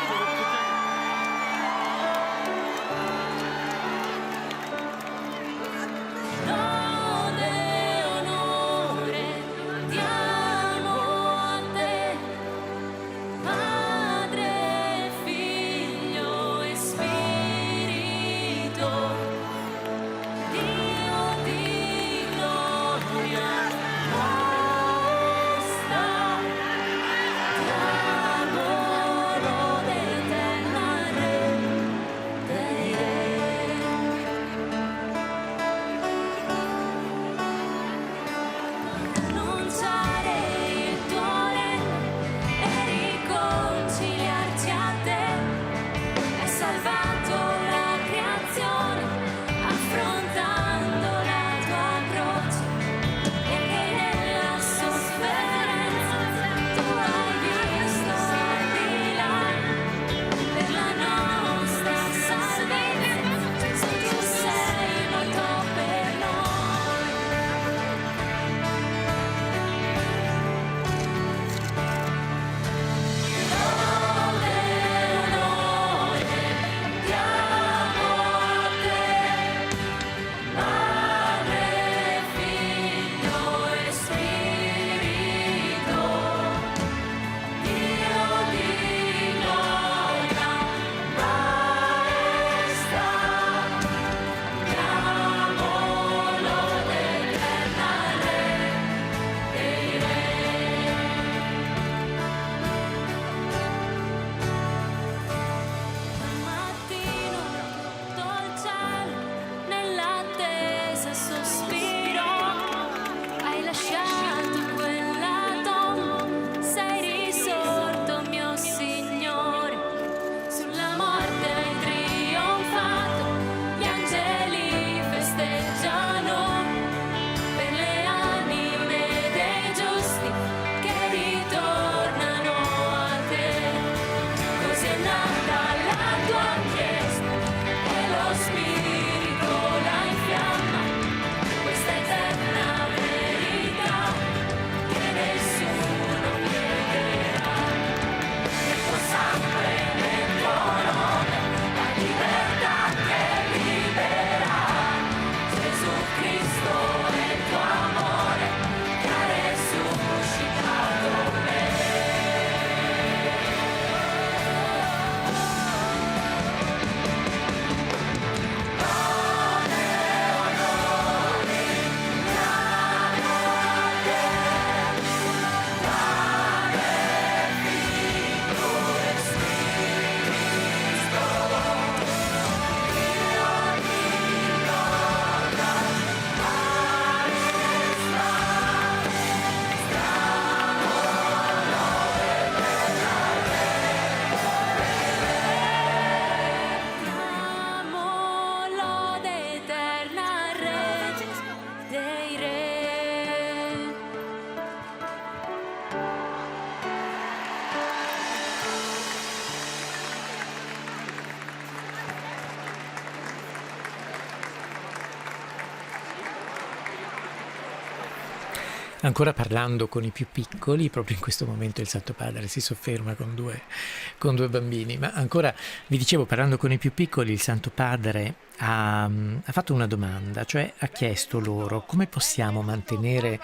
Ancora parlando con i più piccoli, proprio in questo momento il Santo Padre si sofferma con due bambini, ma ancora vi dicevo, parlando con i più piccoli, il Santo Padre ha fatto una domanda, cioè ha chiesto loro come possiamo mantenere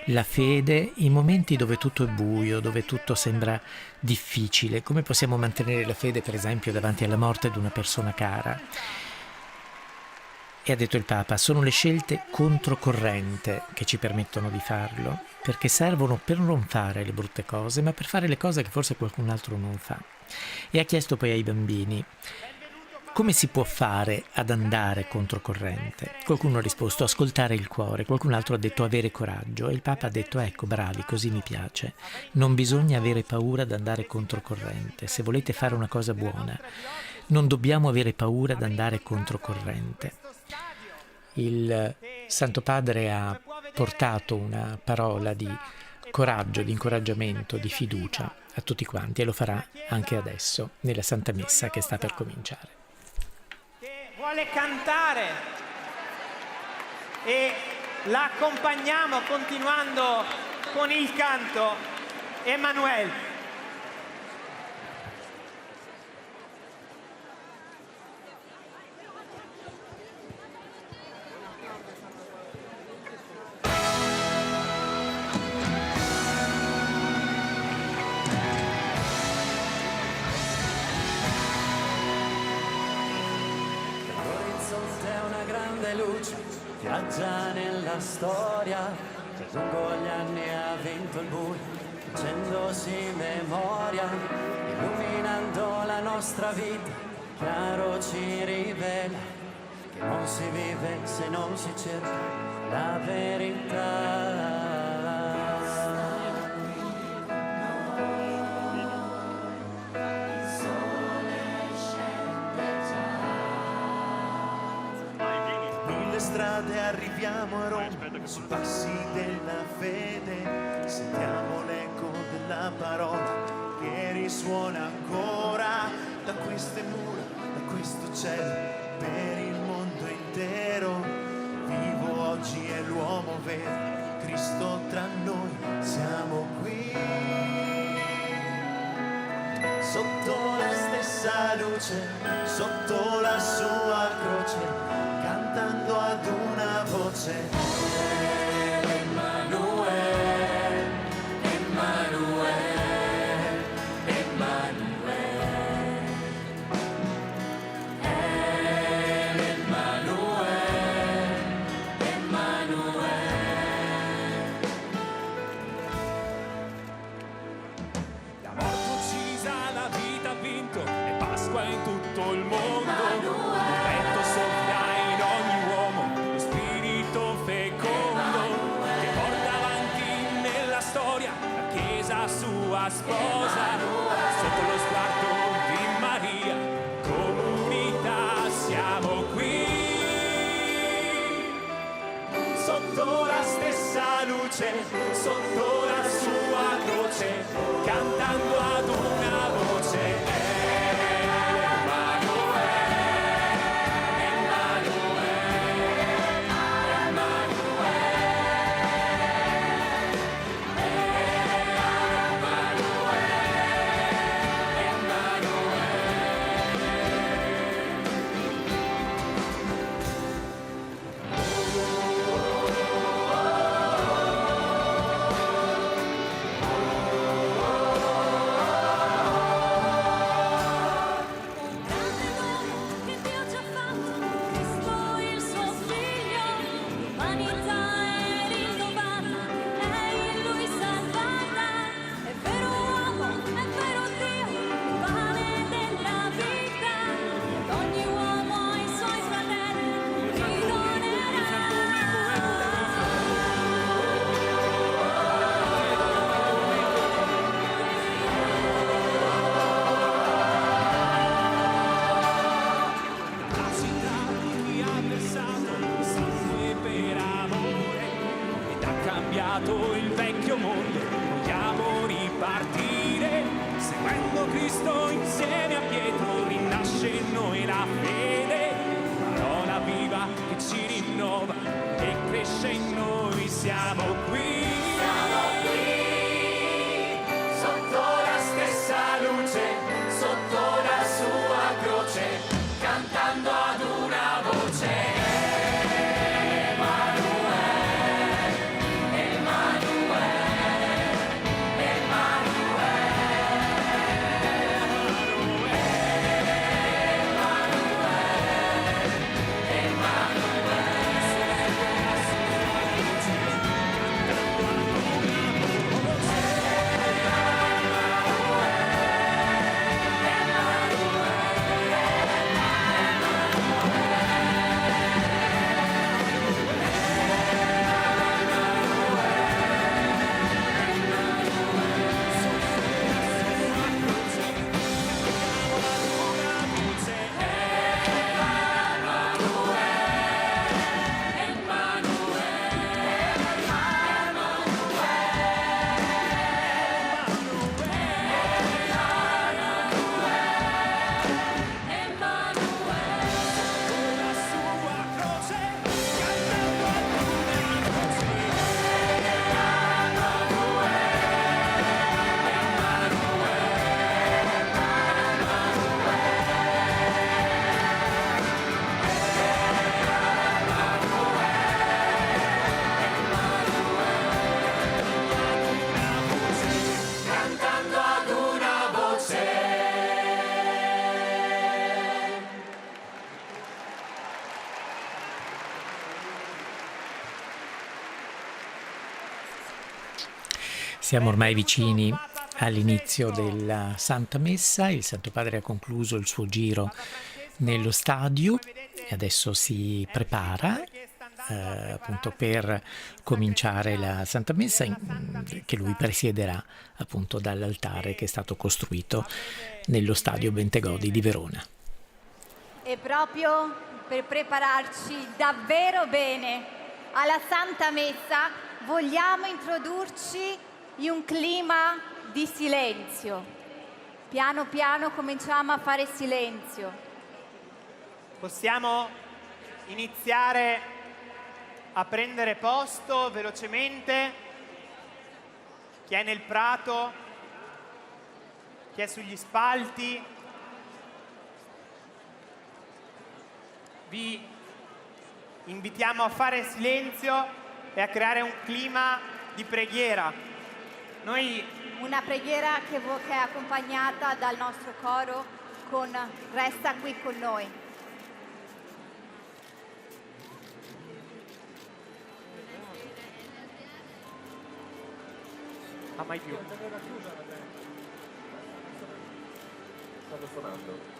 la fede in momenti dove tutto è buio, dove tutto sembra difficile, come possiamo mantenere la fede per esempio davanti alla morte di una persona cara. E ha detto il Papa, sono le scelte controcorrente che ci permettono di farlo, perché servono per non fare le brutte cose, ma per fare le cose che forse qualcun altro non fa. E ha chiesto poi ai bambini, come si può fare ad andare controcorrente? Qualcuno ha risposto, ascoltare il cuore, qualcun altro ha detto avere coraggio, e il Papa ha detto, ecco, bravi, così mi piace. Non bisogna avere paura ad andare controcorrente, se volete fare una cosa buona. Non dobbiamo avere paura ad andare controcorrente. Il Santo Padre ha portato una parola di coraggio, di incoraggiamento, di fiducia a tutti quanti e lo farà anche adesso nella Santa Messa che sta per cominciare. Che vuole cantare e la accompagniamo continuando con il canto Emanuele. Viaggia nella storia, che lungo gli anni ha vinto il buio, facendosi memoria, illuminando la nostra vita, chiaro ci rivela che non si vive se non si cerca la verità. Strade arriviamo a Roma, sui passi della fede, sentiamo l'eco della parola che risuona ancora da queste mura, da questo cielo, per il mondo intero. Vivo oggi è l'uomo vero, Cristo tra noi, siamo qui, sotto la stessa luce, sotto la sua croce, cantando ad una voce. Emanuele, Emanuele, Emanuele, Emanuele, Emanuele. La morte uccisa, la vita ha vinto, è Pasqua in tutto il mondo. Il vento soffia in ogni uomo, lo spirito fecondo che porta avanti nella storia la Chiesa sua sposa. Sotto lo sguardo di Maria, comunità siamo qui, sotto la stessa luce, sotto la sua croce, cantando ad una voce. Il vecchio mondo, vogliamo ripartire, seguendo Cristo insieme a Pietro, rinasce in noi la fede, parola viva che ci rinnova e cresce in noi, siamo qui. Siamo ormai vicini all'inizio della Santa Messa, il Santo Padre ha concluso il suo giro nello stadio e adesso si prepara appunto per cominciare la Santa Messa che lui presiederà appunto dall'altare che è stato costruito nello stadio Bentegodi di Verona. E proprio per prepararci davvero bene alla Santa Messa vogliamo introdurci in un clima di silenzio. Piano piano cominciamo a fare silenzio. Possiamo iniziare a prendere posto velocemente. Chi è nel prato, chi è sugli spalti. Vi invitiamo a fare silenzio e a creare un clima di preghiera. Una preghiera che è accompagnata dal nostro coro con Resta qui con noi. Ma mai più. Stavo suonando.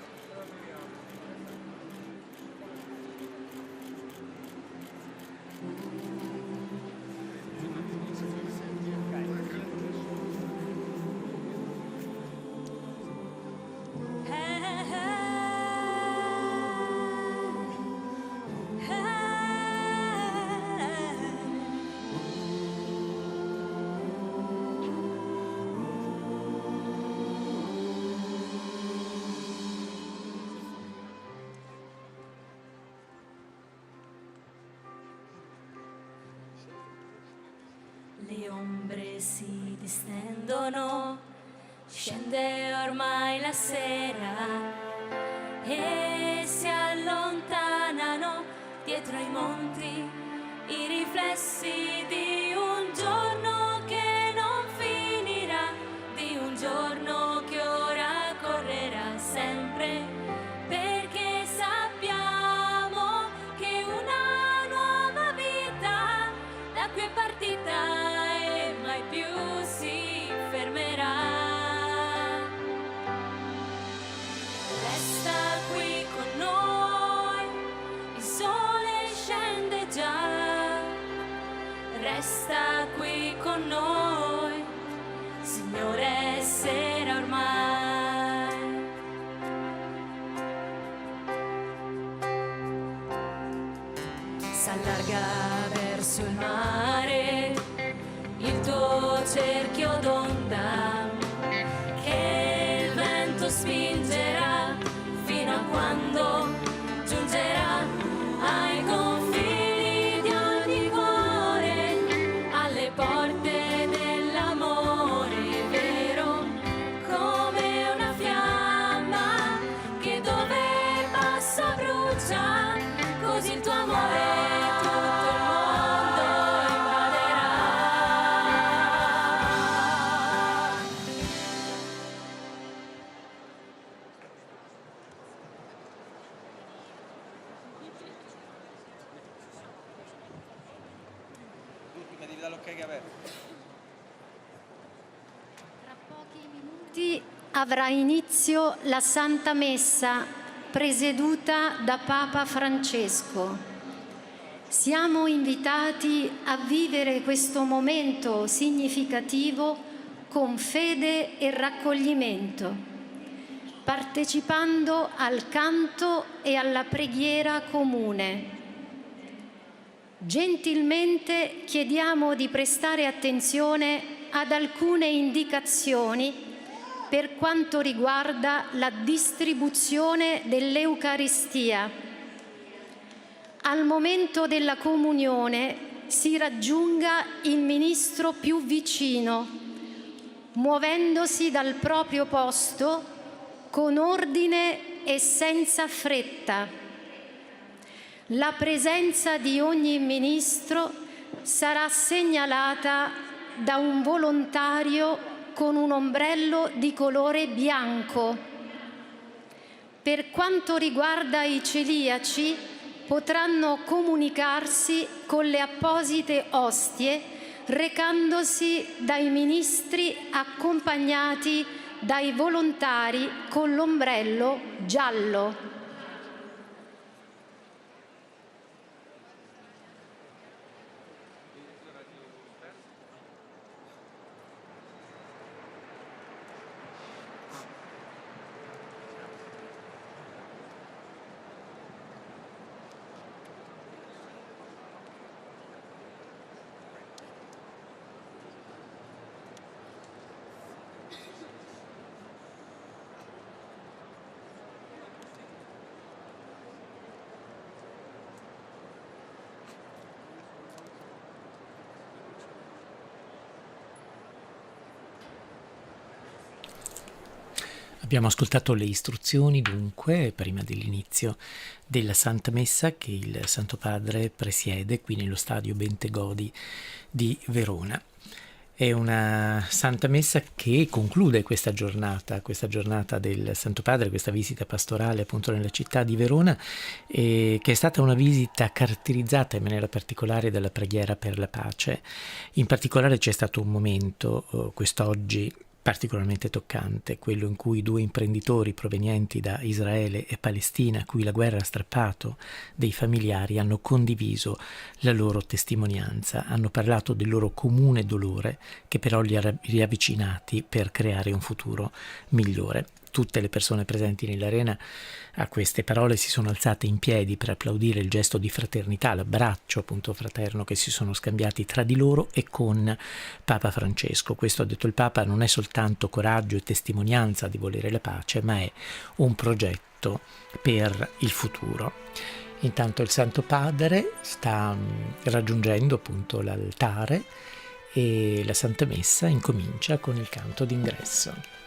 Le ombre si distendono, scende ormai la sera e si allontanano dietro ai monti i riflessi di un giorno che non finirà, di un giorno che ora correrà sempre, perché sappiamo che una nuova vita da qui è partita e mai più si fermerà. Resta qui con noi, il sole scende già. Resta qui con noi, Signore, è sera ormai. S'allarga verso il mare il tuo cerchio d'onda che il vento spingerà fino a quando giungerà ai confini di ogni cuore, alle porte dell'amore vero, come una fiamma che dove passa brucia, così il tuo amore Tra pochi minuti avrà inizio la Santa Messa presieduta da Papa Francesco. Siamo invitati a vivere questo momento significativo con fede e raccoglimento, partecipando al canto e alla preghiera comune. Gentilmente chiediamo di prestare attenzione ad alcune indicazioni per quanto riguarda la distribuzione dell'Eucaristia. Al momento della comunione si raggiunga il ministro più vicino, muovendosi dal proprio posto con ordine e senza fretta. La presenza di ogni ministro sarà segnalata da un volontario con un ombrello di colore bianco. Per quanto riguarda i celiaci, potranno comunicarsi con le apposite ostie recandosi dai ministri accompagnati dai volontari con l'ombrello giallo. Abbiamo ascoltato le istruzioni dunque prima dell'inizio della Santa Messa che il Santo Padre presiede qui nello stadio Bentegodi di Verona. È una Santa Messa che conclude questa giornata del Santo Padre, questa visita pastorale appunto nella città di Verona, che è stata una visita caratterizzata in maniera particolare dalla preghiera per la pace. In particolare c'è stato un momento quest'oggi particolarmente toccante, quello in cui due imprenditori provenienti da Israele e Palestina, a cui la guerra ha strappato dei familiari, hanno condiviso la loro testimonianza, hanno parlato del loro comune dolore che però li ha riavvicinati per creare un futuro migliore. Tutte le persone presenti nell'arena a queste parole si sono alzate in piedi per applaudire il gesto di fraternità, l'abbraccio appunto fraterno che si sono scambiati tra di loro e con Papa Francesco. Questo, ha detto il Papa, non è soltanto coraggio e testimonianza di volere la pace, ma è un progetto per il futuro. Intanto il Santo Padre sta raggiungendo appunto l'altare e la Santa Messa incomincia con il canto d'ingresso.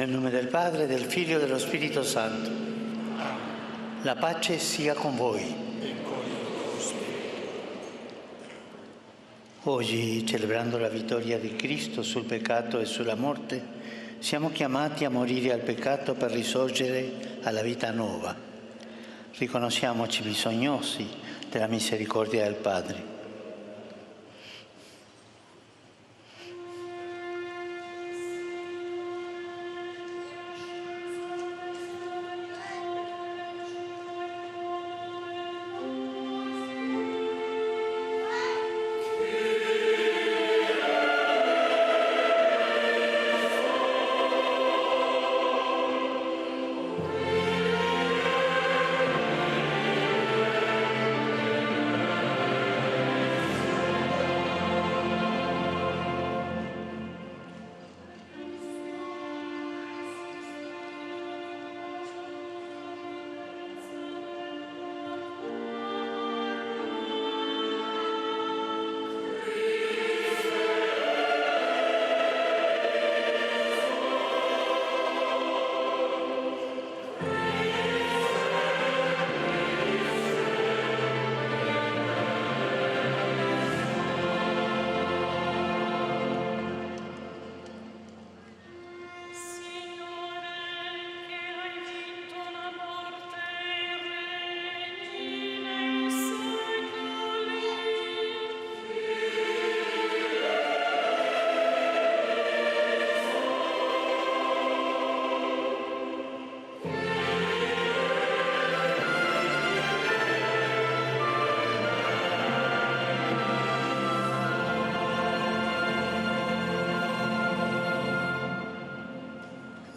Nel nome del Padre, del Figlio e dello Spirito Santo. La pace sia con voi. Oggi, celebrando la vittoria di Cristo sul peccato e sulla morte, siamo chiamati a morire al peccato per risorgere alla vita nuova. Riconosciamoci bisognosi della misericordia del Padre.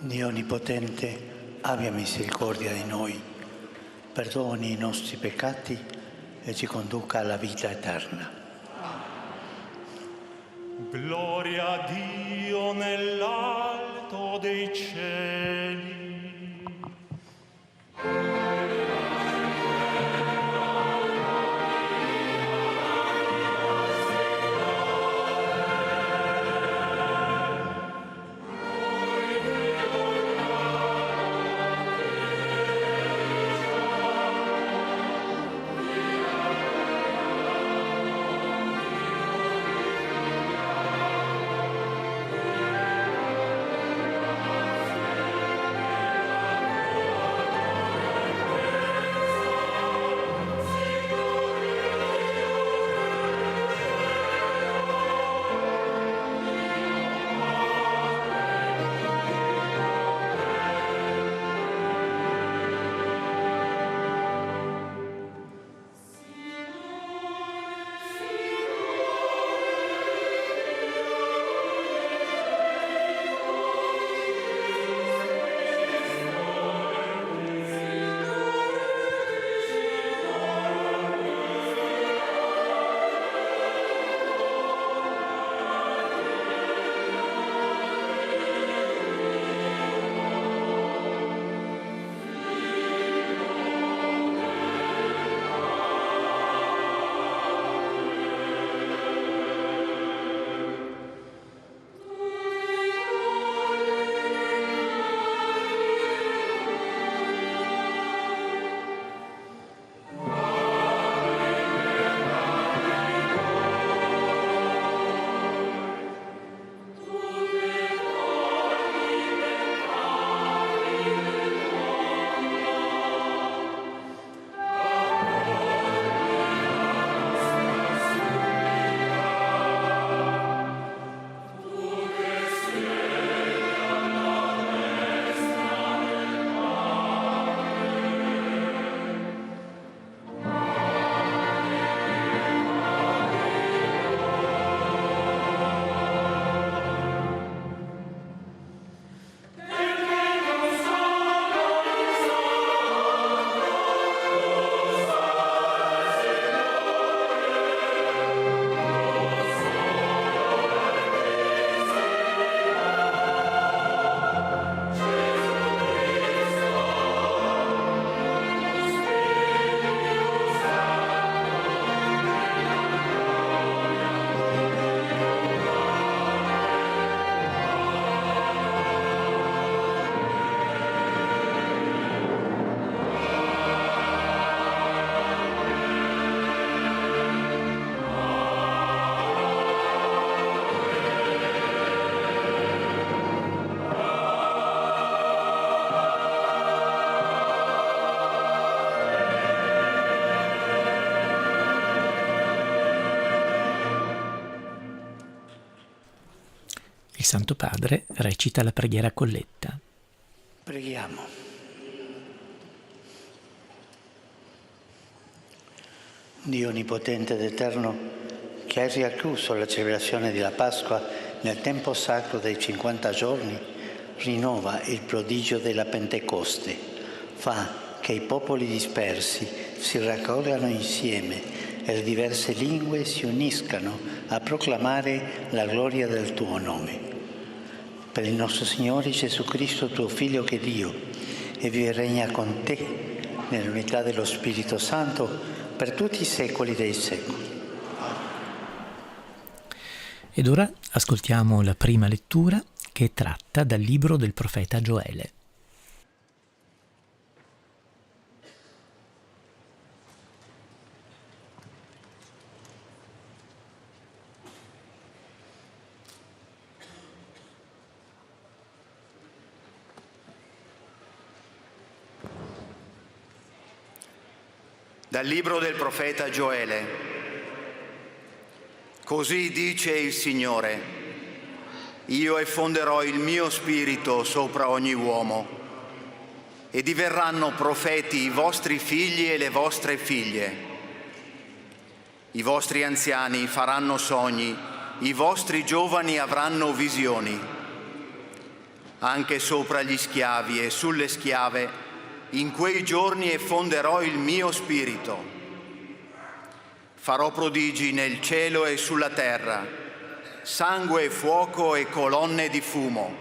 Dio Onnipotente, abbia misericordia di noi, perdoni i nostri peccati e ci conduca alla vita eterna. Gloria a Dio nell'alto dei cieli. Santo Padre recita la preghiera colletta. Preghiamo. Dio onnipotente ed eterno, che hai riacchiuso la celebrazione della Pasqua nel tempo sacro dei 50 giorni, rinnova il prodigio della Pentecoste. Fa che i popoli dispersi si raccolgano insieme e le diverse lingue si uniscano a proclamare la gloria del tuo nome. Per il nostro Signore Gesù Cristo, tuo Figlio, che è Dio, e vive e regna con te nell'unità dello Spirito Santo per tutti i secoli dei secoli. Ed ora ascoltiamo la prima lettura, che è tratta dal libro del profeta Gioele. Dal libro del profeta Gioele. Così dice il Signore: io effonderò il mio spirito sopra ogni uomo, e diverranno profeti i vostri figli e le vostre figlie. I vostri anziani faranno sogni, i vostri giovani avranno visioni. Anche sopra gli schiavi e sulle schiave in quei giorni effonderò il mio spirito. Farò prodigi nel cielo e sulla terra, sangue e fuoco e colonne di fumo.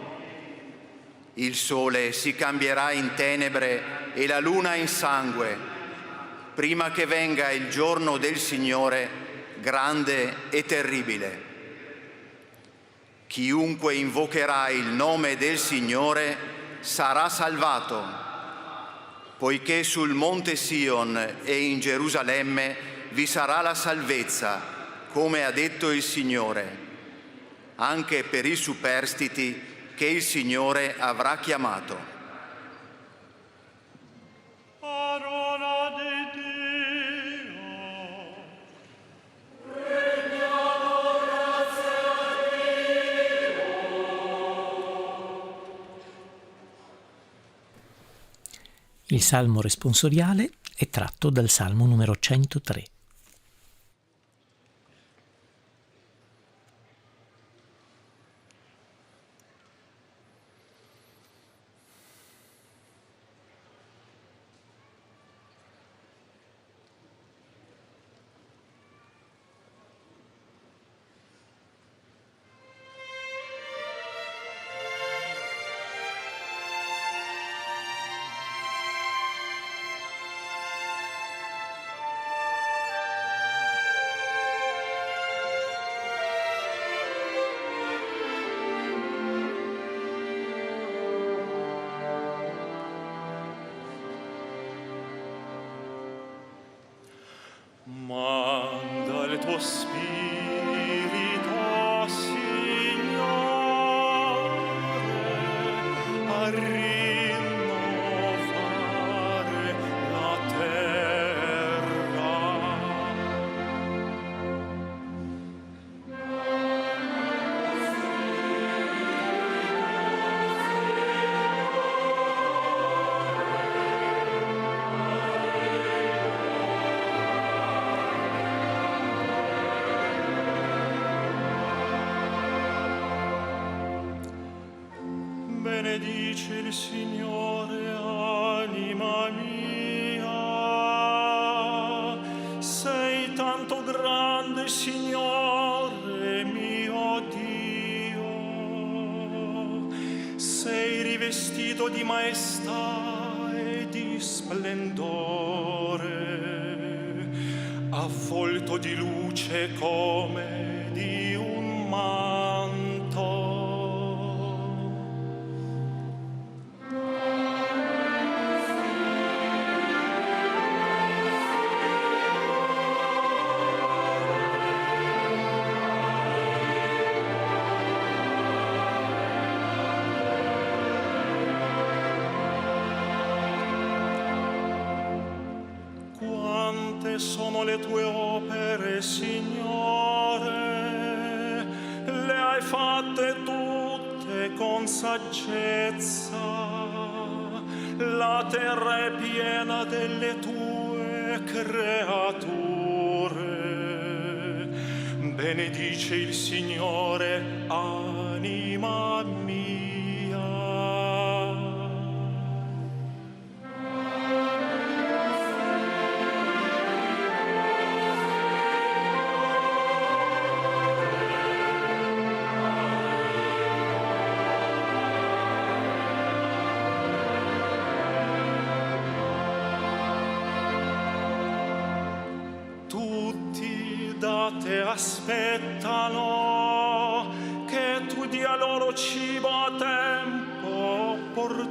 Il sole si cambierà in tenebre e la luna in sangue, prima che venga il giorno del Signore, grande e terribile. Chiunque invocherà il nome del Signore sarà salvato, poiché sul monte Sion e in Gerusalemme vi sarà la salvezza, come ha detto il Signore, anche per i superstiti che il Signore avrà chiamato. Parola di Dio. Rendiamo grazie a Il salmo responsoriale è tratto dal salmo numero 103. Manda il tuo spirito, Signore, a rinnovare la terra. Benedice il Signore, anima mia. Sei tanto grande, Signore mio Dio. Sei rivestito di maestà e di splendore, avvolto di luce come di un manto. Quante sono le tue opere, Signore, le hai fatte tutte e con saggezza, la terra è piena delle tue creature. Benedice il Signore, anima mia. Te aspettano che tu dia loro cibo a tempo opportuno.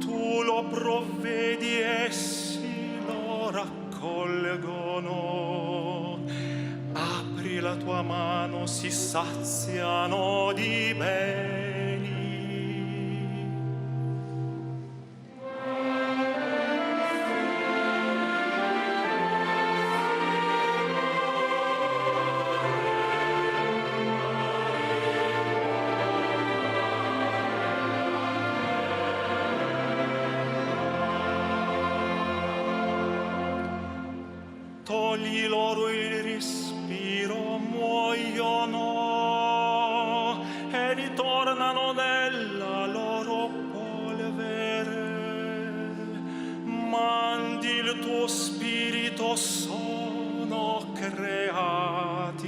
Tu lo provvedi, essi lo raccolgono. Apri la tua mano, si saziano di beni. Togli loro il respiro, muoiono e ritornano nella loro polvere. Mandi il tuo spirito, sono creati,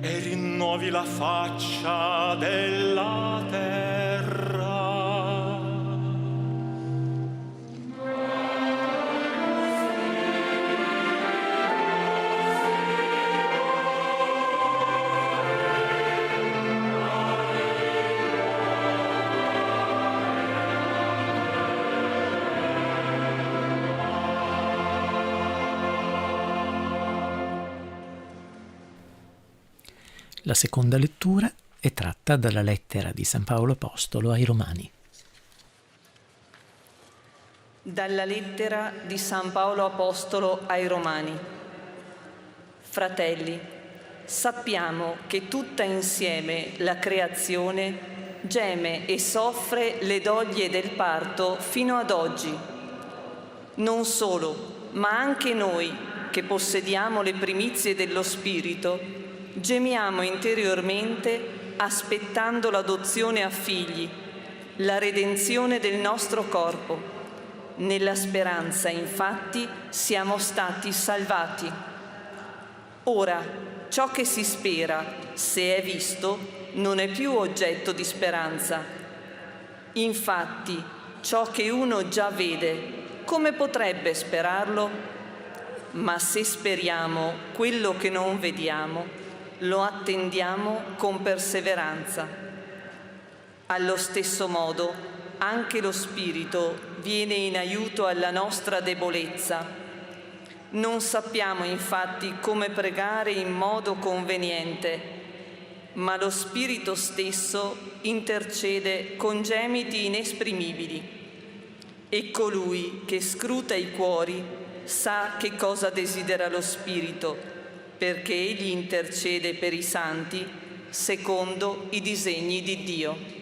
e rinnovi la faccia della terra. La seconda lettura è tratta dalla lettera di San Paolo Apostolo ai Romani. Dalla lettera di San Paolo Apostolo ai Romani. Fratelli, sappiamo che tutta insieme la creazione geme e soffre le doglie del parto fino ad oggi. Non solo, ma anche noi, che possediamo le primizie dello Spirito, gemiamo interiormente aspettando l'adozione a figli, la redenzione del nostro corpo. Nella speranza, infatti, siamo stati salvati. Ora, ciò che si spera, se è visto, non è più oggetto di speranza. Infatti, ciò che uno già vede, come potrebbe sperarlo? Ma se speriamo quello che non vediamo, lo attendiamo con perseveranza. Allo stesso modo, anche lo Spirito viene in aiuto alla nostra debolezza. Non sappiamo infatti come pregare in modo conveniente, ma lo Spirito stesso intercede con gemiti inesprimibili. E colui che scruta i cuori sa che cosa desidera lo Spirito, perché egli intercede per i santi secondo i disegni di Dio.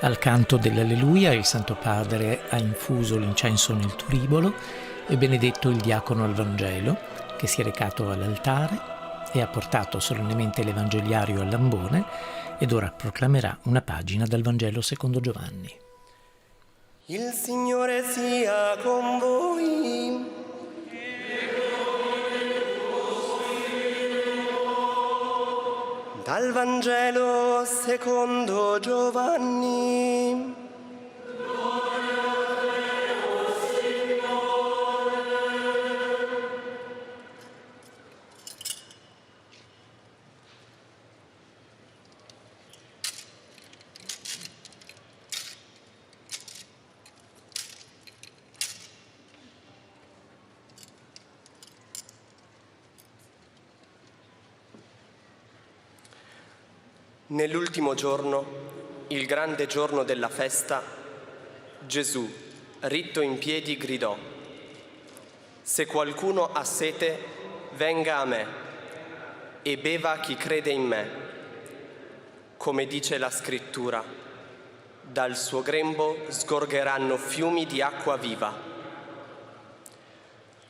Al canto dell'Alleluia il Santo Padre ha infuso l'incenso nel turibolo e benedetto il diacono al Vangelo, che si è recato all'altare e ha portato solennemente l'Evangeliario all'ambone ed ora proclamerà una pagina dal Vangelo secondo Giovanni. Il Signore sia con voi. Dal Vangelo secondo Giovanni. Nell'ultimo giorno, il grande giorno della festa, Gesù, ritto in piedi, gridò: «Se qualcuno ha sete, venga a me e beva chi crede in me. Come dice la Scrittura, dal suo grembo sgorgeranno fiumi di acqua viva».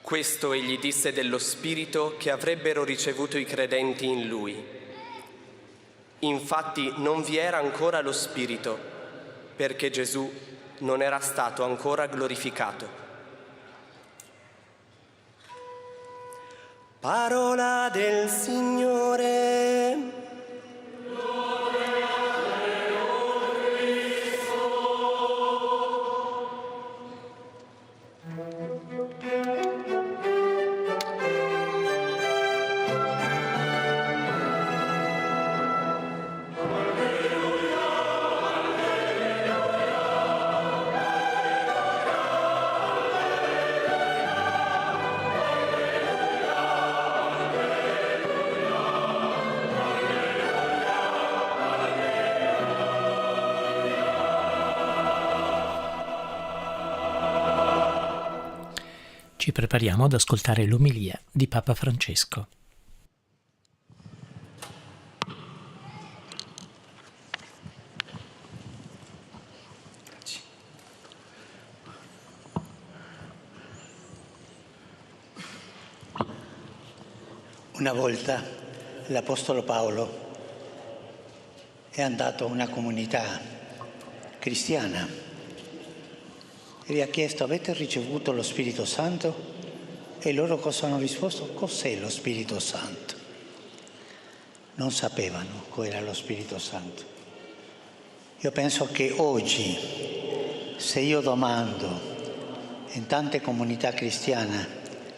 Questo egli disse dello Spirito che avrebbero ricevuto i credenti in Lui. Infatti non vi era ancora lo Spirito, perché Gesù non era stato ancora glorificato. Parola del Signore. Ci prepariamo ad ascoltare l'omelia di Papa Francesco. Una volta l'Apostolo Paolo è andato a una comunità cristiana e gli ha chiesto: avete ricevuto lo Spirito Santo? E loro cosa hanno risposto? Cos'è lo Spirito Santo? Non sapevano cos'era lo Spirito Santo. Io penso che oggi, se io domando in tante comunità cristiane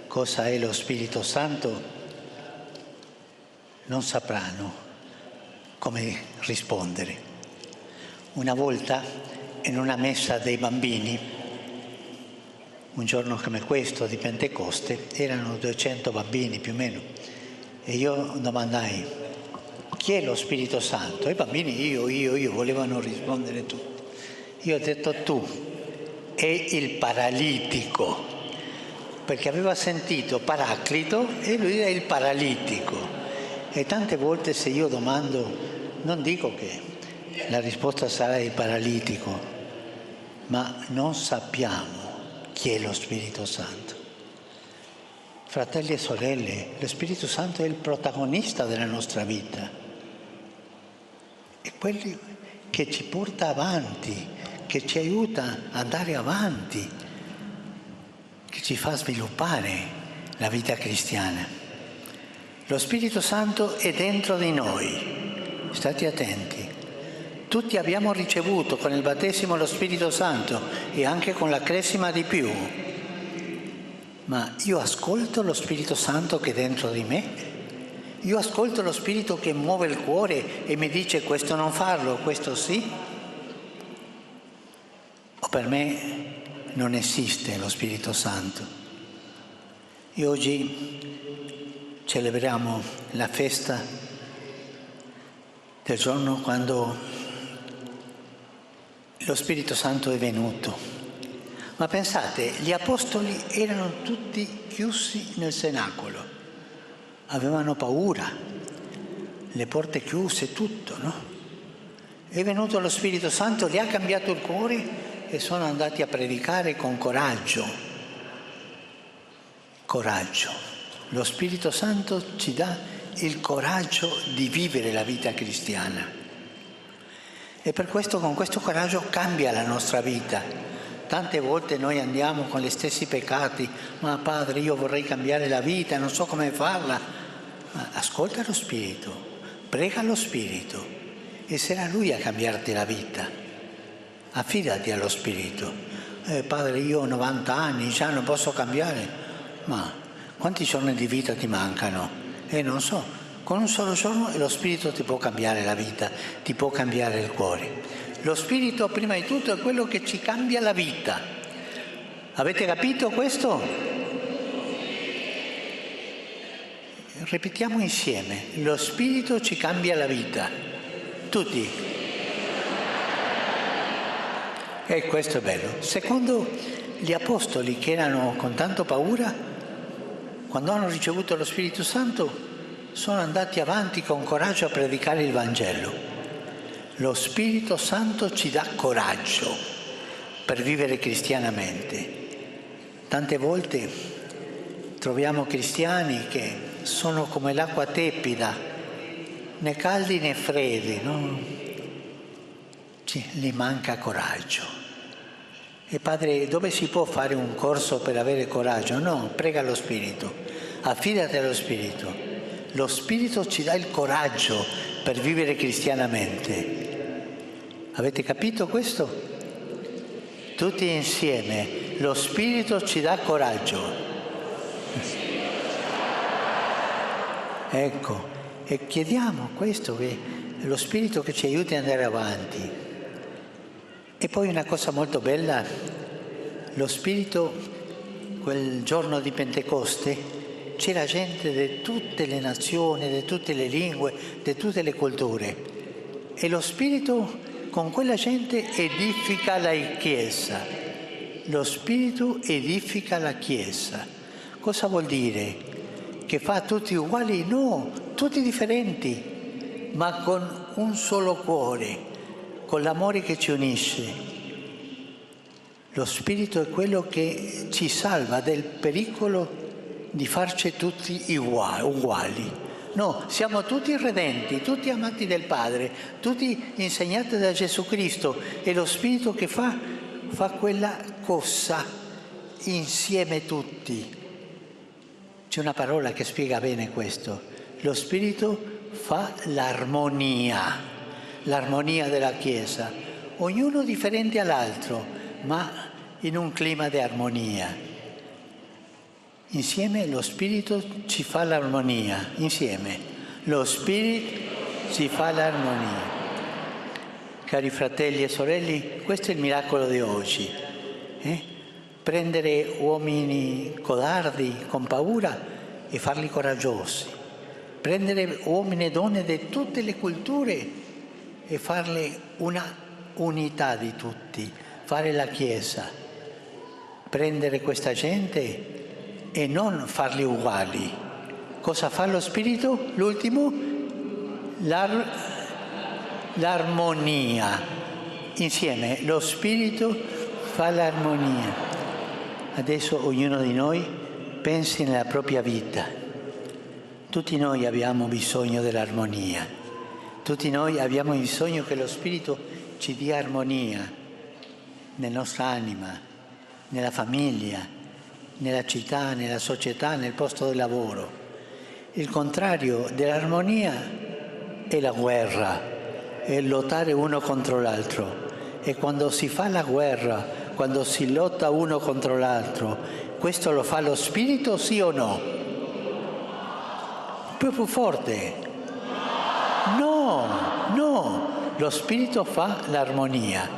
cosa è lo Spirito Santo, non sapranno come rispondere. Una volta in una messa dei bambini, un giorno come questo di Pentecoste, erano 200 bambini più o meno, e io domandai: chi è lo Spirito Santo? E i bambini io volevano rispondere tutti. Io ho detto: tu, è il paralitico, perché aveva sentito Paraclito e lui era il paralitico. E tante volte se io domando, non dico che la risposta sarà il paralitico, ma non sappiamo chi è lo Spirito Santo. Fratelli e sorelle, lo Spirito Santo è il protagonista della nostra vita, è quello che ci porta avanti, che ci aiuta ad andare avanti, che ci fa sviluppare la vita cristiana. Lo Spirito Santo è dentro di noi, state attenti. Tutti abbiamo ricevuto con il battesimo lo Spirito Santo e anche con la cresima di più. Ma io ascolto lo Spirito Santo che è dentro di me? Io ascolto lo Spirito che muove il cuore e mi dice questo non farlo, questo sì? O per me non esiste lo Spirito Santo? E oggi celebriamo la festa del giorno quando lo Spirito Santo è venuto. Ma pensate, gli apostoli erano tutti chiusi nel cenacolo, avevano paura, le porte chiuse, tutto, no? È venuto lo Spirito Santo, gli ha cambiato il cuore e sono andati a predicare con coraggio. Coraggio. Lo Spirito Santo ci dà il coraggio di vivere la vita cristiana. E per questo, con questo coraggio cambia la nostra vita. Tante volte noi andiamo con gli stessi peccati, ma Padre, io vorrei cambiare la vita, non so come farla. Ma ascolta lo Spirito, prega lo Spirito e sarà Lui a cambiarti la vita. Affidati allo Spirito. Padre, io ho 90 anni, già non posso cambiare. Ma quanti giorni di vita ti mancano? Non so, con un solo giorno lo Spirito ti può cambiare la vita, ti può cambiare il cuore. Lo Spirito prima di tutto è quello che ci cambia la vita. Avete capito questo? Ripetiamo insieme, lo Spirito ci cambia la vita. Tutti. E questo è bello. Secondo gli Apostoli, che erano con tanto paura, quando hanno ricevuto lo Spirito Santo, sono andati avanti con coraggio a predicare il Vangelo. Lo Spirito Santo ci dà coraggio per vivere cristianamente. Tante volte troviamo cristiani che sono come l'acqua tepida, né caldi né freddi, no? Gli manca coraggio. E Padre, dove si può fare un corso per avere coraggio? No, prega lo Spirito, affidati allo Spirito. Lo Spirito ci dà il coraggio per vivere cristianamente. Avete capito questo? Tutti insieme, lo Spirito ci dà coraggio. Ecco, e chiediamo questo, che lo Spirito che ci aiuti ad andare avanti. E poi una cosa molto bella, lo Spirito, quel giorno di Pentecoste, c'era gente di tutte le nazioni, di tutte le lingue, di tutte le culture. E lo Spirito con quella gente edifica la Chiesa. Lo Spirito edifica la Chiesa. Cosa vuol dire? Che fa tutti uguali? No, tutti differenti, ma con un solo cuore, con l'amore che ci unisce. Lo Spirito è quello che ci salva dal pericolo di farci tutti uguali. No, siamo tutti redenti, tutti amati del Padre, tutti insegnati da Gesù Cristo, e lo Spirito che fa quella cosa insieme tutti. C'è una parola che spiega bene questo. Lo Spirito fa l'armonia della Chiesa, ognuno differente all'altro, ma in un clima di armonia. Insieme lo Spirito ci fa l'armonia, insieme lo Spirito ci fa l'armonia. Cari fratelli e sorelle, questo è il miracolo di oggi. Prendere uomini codardi, con paura, e farli coraggiosi. Prendere uomini e donne di tutte le culture e farle una unità di tutti, fare la Chiesa. Prendere questa gente e non farli uguali. Cosa fa lo Spirito? L'ultimo? L'armonia. Insieme, lo Spirito fa l'armonia. Adesso ognuno di noi pensi nella propria vita. Tutti noi abbiamo bisogno dell'armonia. Tutti noi abbiamo bisogno che lo Spirito ci dia armonia nella nostra anima, nella famiglia, nella città, nella società, nel posto di lavoro. Il contrario dell'armonia è la guerra, è lottare uno contro l'altro. E quando si fa la guerra, quando si lotta uno contro l'altro, questo lo fa lo Spirito, sì o no? Più forte. No, lo Spirito fa l'armonia.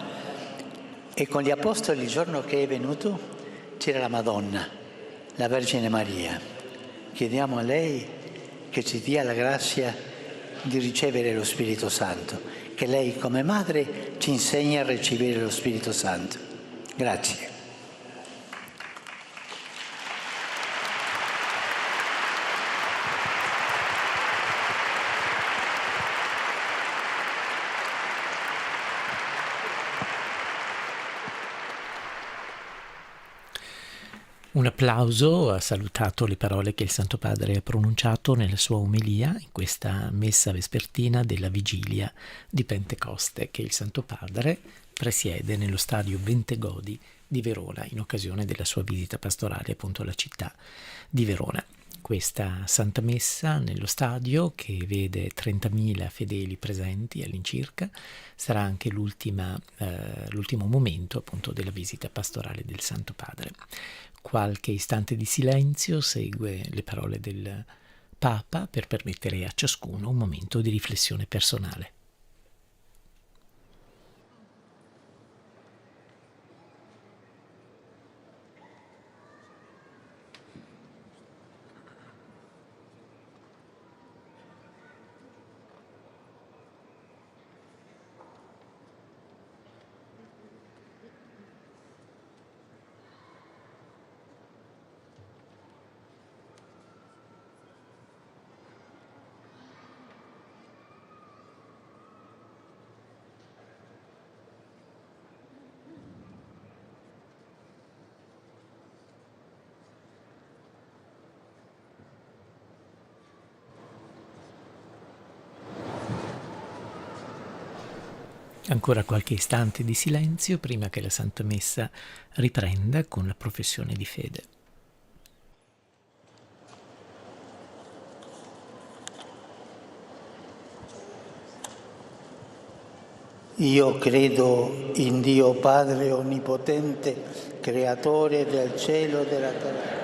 E con gli Apostoli, il giorno che è venuto, c'era la Madonna, la Vergine Maria. Chiediamo a lei che ci dia la grazia di ricevere lo Spirito Santo, che lei come madre ci insegni a ricevere lo Spirito Santo. Grazie. Un applauso ha salutato le parole che il Santo Padre ha pronunciato nella sua omelia in questa messa vespertina della vigilia di Pentecoste che il Santo Padre presiede nello stadio Bentegodi di Verona in occasione della sua visita pastorale appunto alla città di Verona. Questa Santa Messa nello stadio, che vede 30.000 fedeli presenti all'incirca, sarà anche l'ultimo momento appunto della visita pastorale del Santo Padre. Qualche istante di silenzio segue le parole del Papa per permettere a ciascuno un momento di riflessione personale. Ancora qualche istante di silenzio prima che la Santa Messa riprenda con la professione di fede. Io credo in Dio Padre Onnipotente, Creatore del cielo e della terra.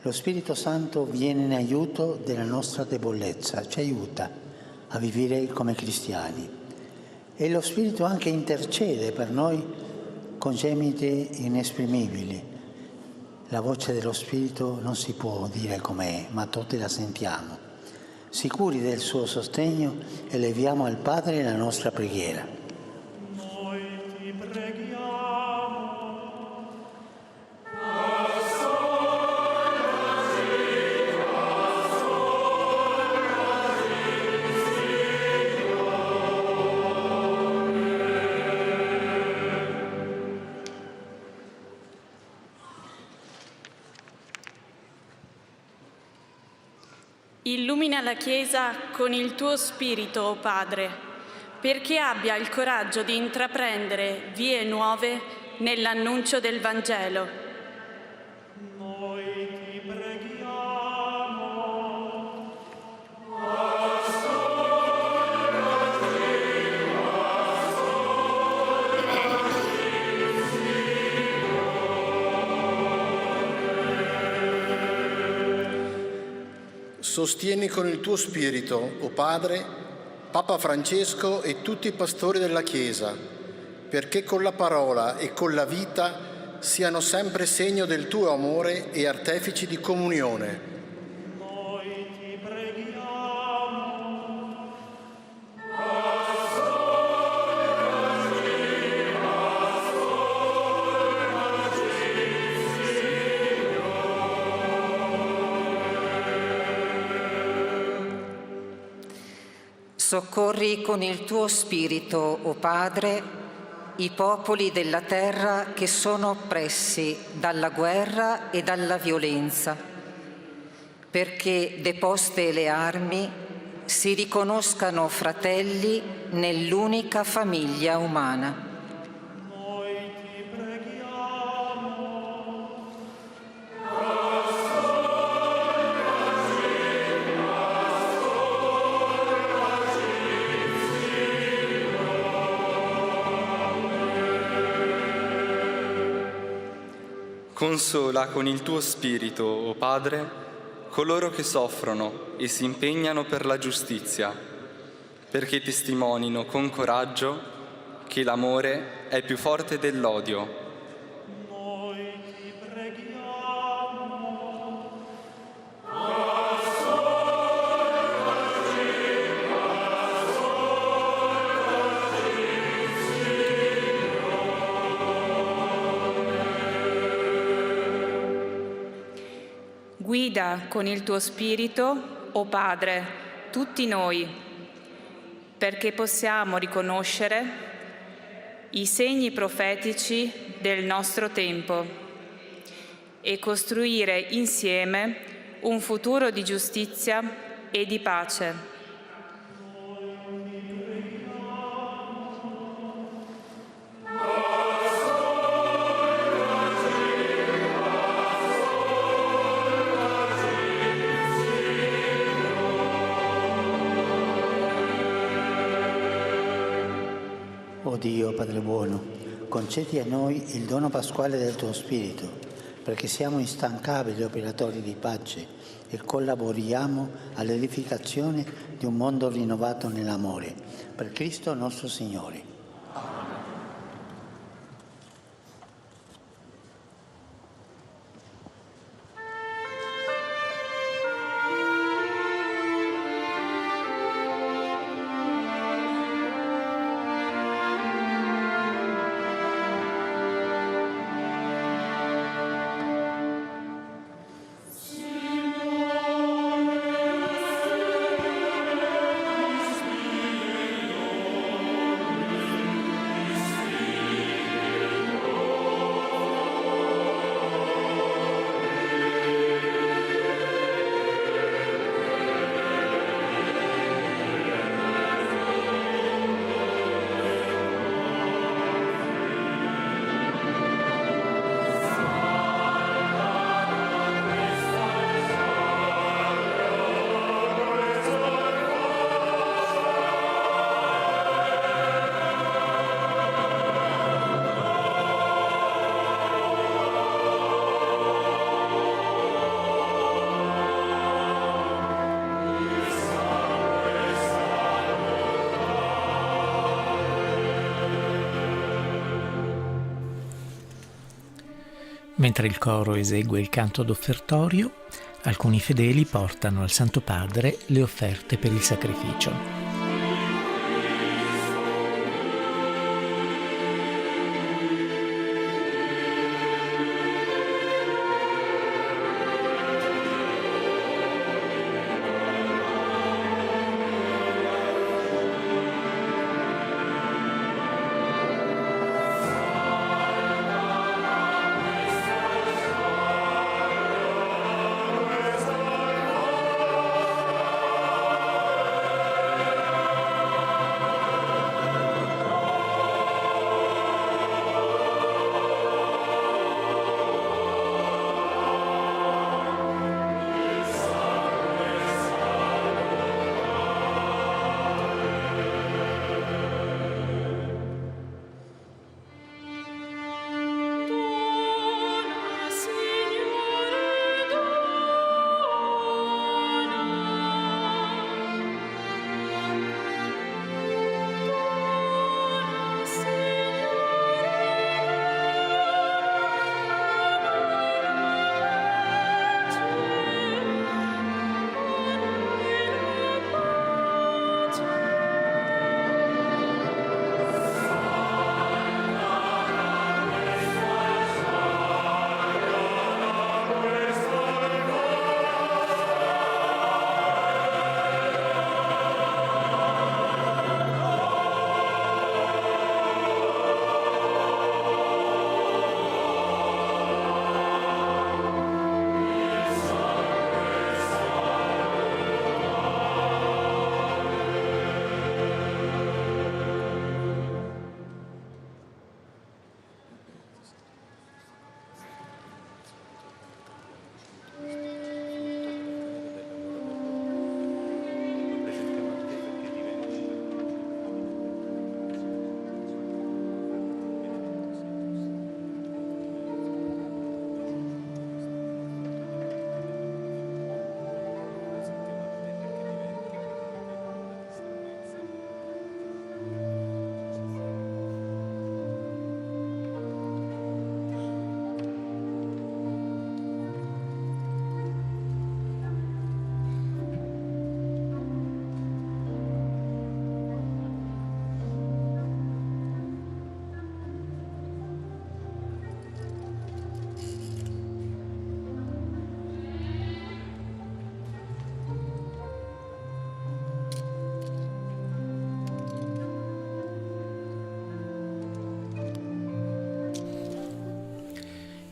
Lo Spirito Santo viene in aiuto della nostra debolezza, ci aiuta a vivere come cristiani. E lo Spirito anche intercede per noi con gemiti inesprimibili. La voce dello Spirito non si può dire com'è, ma tutti la sentiamo. Sicuri del suo sostegno, eleviamo al Padre la nostra preghiera. Illumina la Chiesa con il tuo Spirito, o Padre, perché abbia il coraggio di intraprendere vie nuove nell'annuncio del Vangelo. Noi ti preghiamo. Sostieni con il tuo Spirito, o Padre, Papa Francesco e tutti i pastori della Chiesa, perché con la parola e con la vita siano sempre segno del tuo amore e artefici di comunione. Noi ti preghiamo. Soccorri con il tuo Spirito, o Padre, i popoli della terra che sono oppressi dalla guerra e dalla violenza, perché, deposte le armi, si riconoscano fratelli nell'unica famiglia umana. Noi ti preghiamo. Consola con il tuo Spirito, o Padre, coloro che soffrono e si impegnano per la giustizia, perché testimonino con coraggio che l'amore è più forte dell'odio. Guida con il tuo Spirito, o Padre, tutti noi, perché possiamo riconoscere i segni profetici del nostro tempo e costruire insieme un futuro di giustizia e di pace. O Dio, Padre buono, concedi a noi il dono pasquale del tuo Spirito, perché siamo instancabili operatori di pace e collaboriamo all'edificazione di un mondo rinnovato nell'amore. Per Cristo nostro Signore. Mentre il coro esegue il canto d'offertorio, alcuni fedeli portano al Santo Padre le offerte per il sacrificio.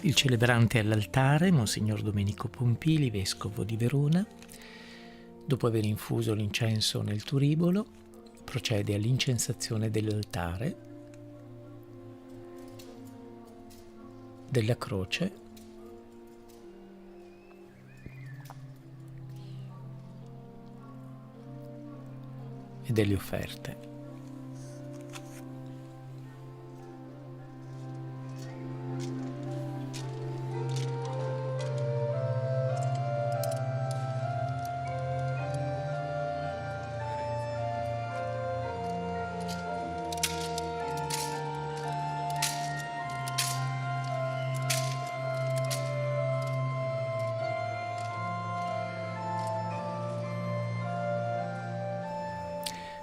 Il celebrante all'altare, Monsignor Domenico Pompili, vescovo di Verona, dopo aver infuso l'incenso nel turibolo, procede all'incensazione dell'altare, della croce e delle offerte.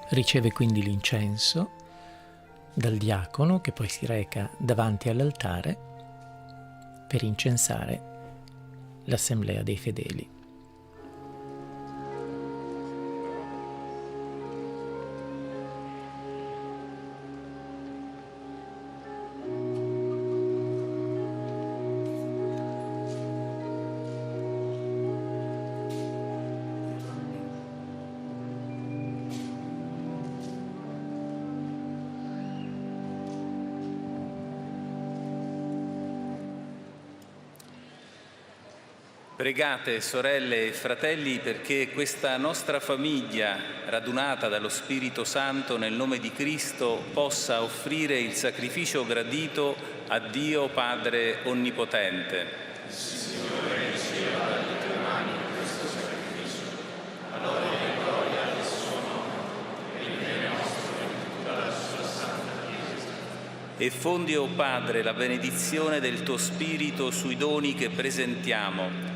Riceve quindi l'incenso dal diacono, che poi si reca davanti all'altare per incensare l'assemblea dei fedeli. Pregate, sorelle e fratelli, perché questa nostra famiglia, radunata dallo Spirito Santo nel nome di Cristo, possa offrire il sacrificio gradito a Dio Padre Onnipotente. Signore, riceva dalle tue mani questo sacrificio, allora e gloria del suo nome, e il bene nostro e tutta la sua santa Chiesa. E fondi, o Padre, la benedizione del tuo Spirito sui doni che presentiamo,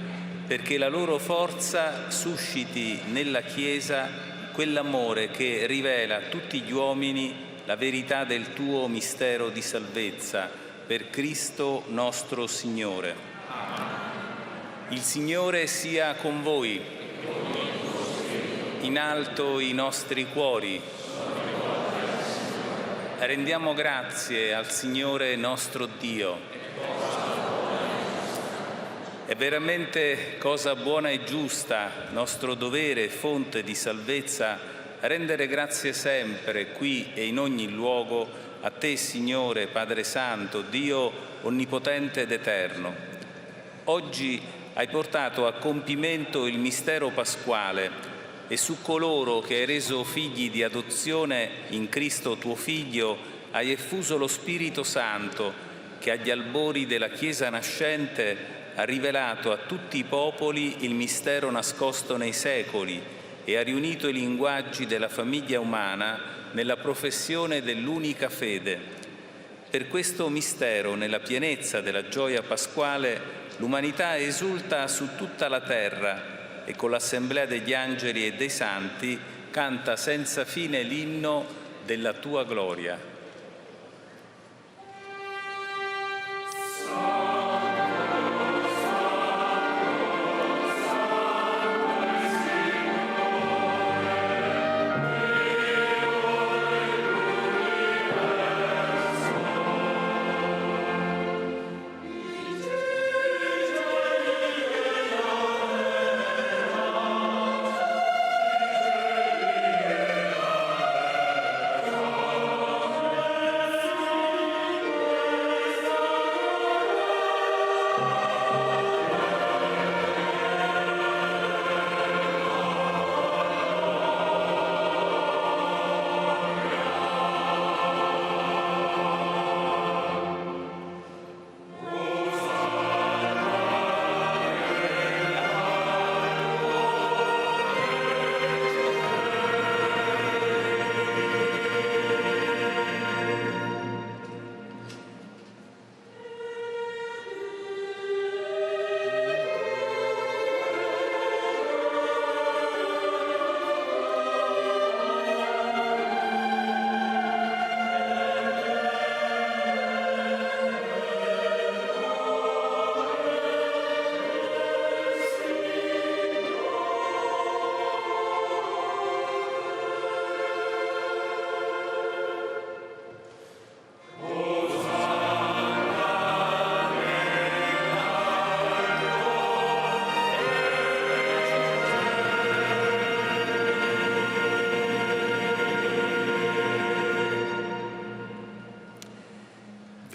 perché la loro forza susciti nella Chiesa quell'amore che rivela a tutti gli uomini la verità del tuo mistero di salvezza, per Cristo nostro Signore. Il Signore sia con voi. In alto i nostri cuori. Rendiamo grazie al Signore nostro Dio. È veramente cosa buona e giusta, nostro dovere e fonte di salvezza, rendere grazie sempre, qui e in ogni luogo, a te, Signore, Padre Santo, Dio onnipotente ed eterno. Oggi hai portato a compimento il mistero pasquale e su coloro che hai reso figli di adozione in Cristo tuo Figlio hai effuso lo Spirito Santo, che agli albori della Chiesa nascente ha rivelato a tutti i popoli il mistero nascosto nei secoli e ha riunito i linguaggi della famiglia umana nella professione dell'unica fede. Per questo mistero, nella pienezza della gioia pasquale, l'umanità esulta su tutta la terra e con l'assemblea degli angeli e dei santi canta senza fine l'inno della tua gloria.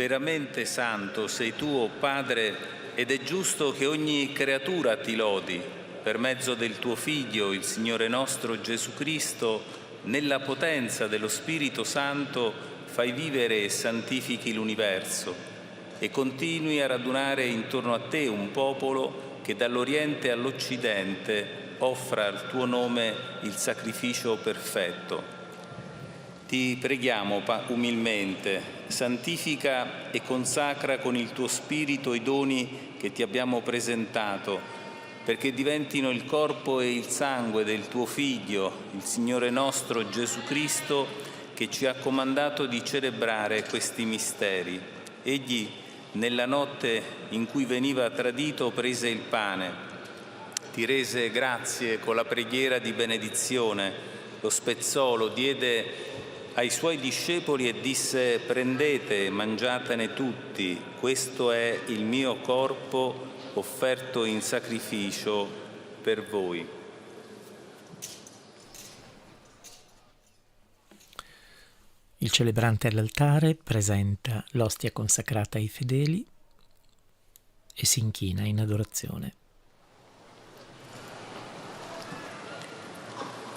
Veramente santo sei tu, o Padre, ed è giusto che ogni creatura ti lodi, per mezzo del tuo Figlio, il Signore nostro Gesù Cristo, nella potenza dello Spirito Santo, fai vivere e santifichi l'universo e continui a radunare intorno a te un popolo che dall'Oriente all'Occidente offra al tuo nome il sacrificio perfetto. Ti preghiamo umilmente, santifica e consacra con il tuo Spirito i doni che ti abbiamo presentato, perché diventino il corpo e il sangue del tuo Figlio, il Signore nostro Gesù Cristo, che ci ha comandato di celebrare questi misteri. Egli, nella notte in cui veniva tradito, prese il pane, ti rese grazie con la preghiera di benedizione, lo spezzò, lo diede ai suoi discepoli e disse: prendete e mangiatene tutti, questo è il mio corpo offerto in sacrificio per voi. Il celebrante all'altare presenta l'ostia consacrata ai fedeli e si inchina in adorazione.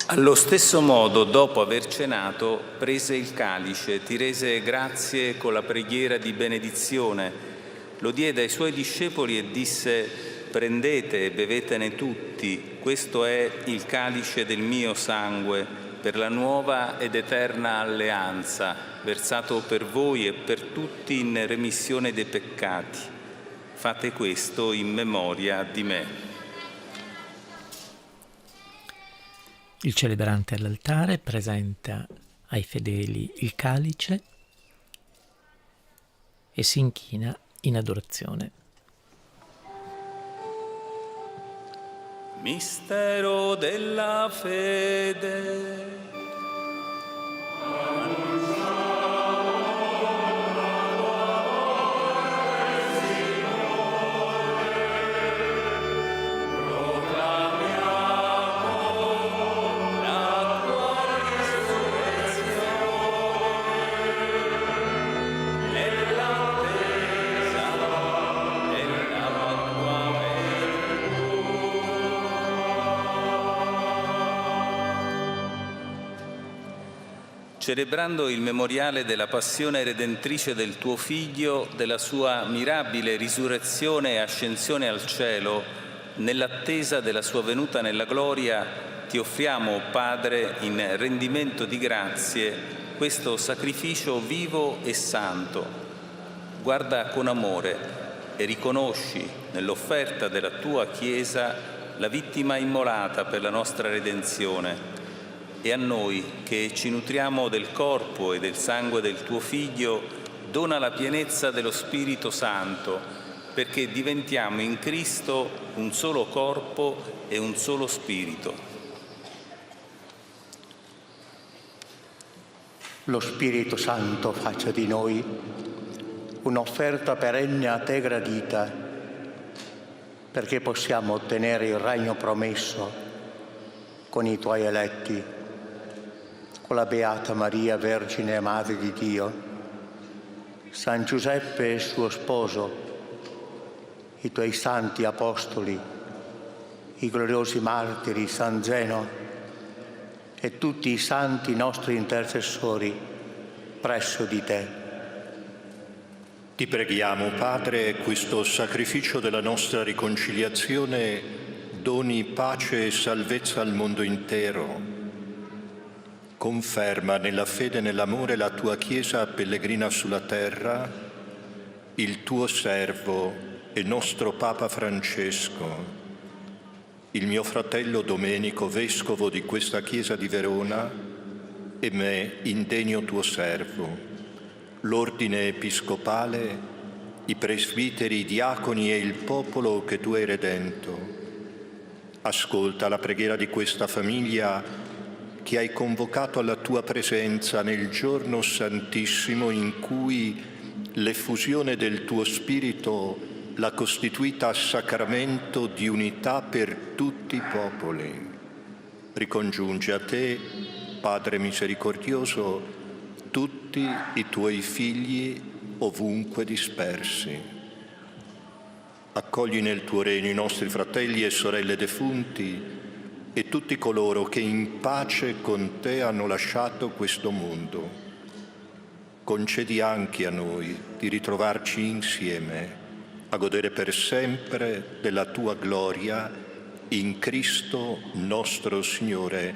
Allo stesso modo, dopo aver cenato, prese il calice, ti rese grazie con la preghiera di benedizione, lo diede ai suoi discepoli e disse: prendete e bevetene tutti, questo è il calice del mio sangue, per la nuova ed eterna alleanza, versato per voi e per tutti in remissione dei peccati. Fate questo in memoria di me. Il celebrante all'altare presenta ai fedeli il calice e si inchina in adorazione. Mistero della fede. Celebrando il memoriale della passione redentrice del tuo Figlio, della sua mirabile risurrezione e ascensione al cielo, nell'attesa della sua venuta nella gloria, ti offriamo, Padre, in rendimento di grazie, questo sacrificio vivo e santo. Guarda con amore e riconosci nell'offerta della tua Chiesa la vittima immolata per la nostra redenzione. E a noi, che ci nutriamo del corpo e del sangue del tuo Figlio, dona la pienezza dello Spirito Santo, perché diventiamo in Cristo un solo corpo e un solo Spirito. Lo Spirito Santo faccia di noi un'offerta perenne a te gradita, perché possiamo ottenere il regno promesso con i tuoi eletti, con la Beata Maria, Vergine e Madre di Dio, San Giuseppe suo sposo, i tuoi santi apostoli, i gloriosi martiri, San Zeno e tutti i santi nostri intercessori presso di te. Ti preghiamo, Padre, questo sacrificio della nostra riconciliazione doni pace e salvezza al mondo intero. Conferma nella fede e nell'amore la tua Chiesa pellegrina sulla terra, il tuo servo e nostro Papa Francesco, il mio fratello Domenico, vescovo di questa Chiesa di Verona, e me, indegno tuo servo, l'ordine episcopale, i presbiteri, i diaconi e il popolo che tu hai redento. Ascolta la preghiera di questa famiglia che hai convocato alla tua presenza nel giorno santissimo in cui l'effusione del tuo Spirito l'ha costituita sacramento di unità per tutti i popoli. Ricongiunge a te, Padre misericordioso, tutti i tuoi figli ovunque dispersi. Accogli nel tuo regno i nostri fratelli e sorelle defunti e tutti coloro che in pace con te hanno lasciato questo mondo. Concedi anche a noi di ritrovarci insieme, a godere per sempre della tua gloria in Cristo nostro Signore,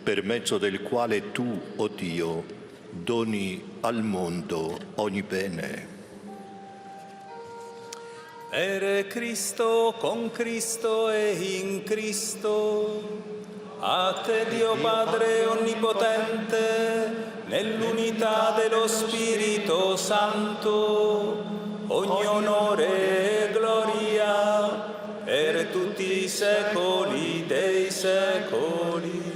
per mezzo del quale tu, o Dio, doni al mondo ogni bene. Per Cristo, con Cristo e in Cristo, a te Dio Padre Onnipotente, nell'unità dello Spirito Santo, ogni onore e gloria per tutti i secoli dei secoli.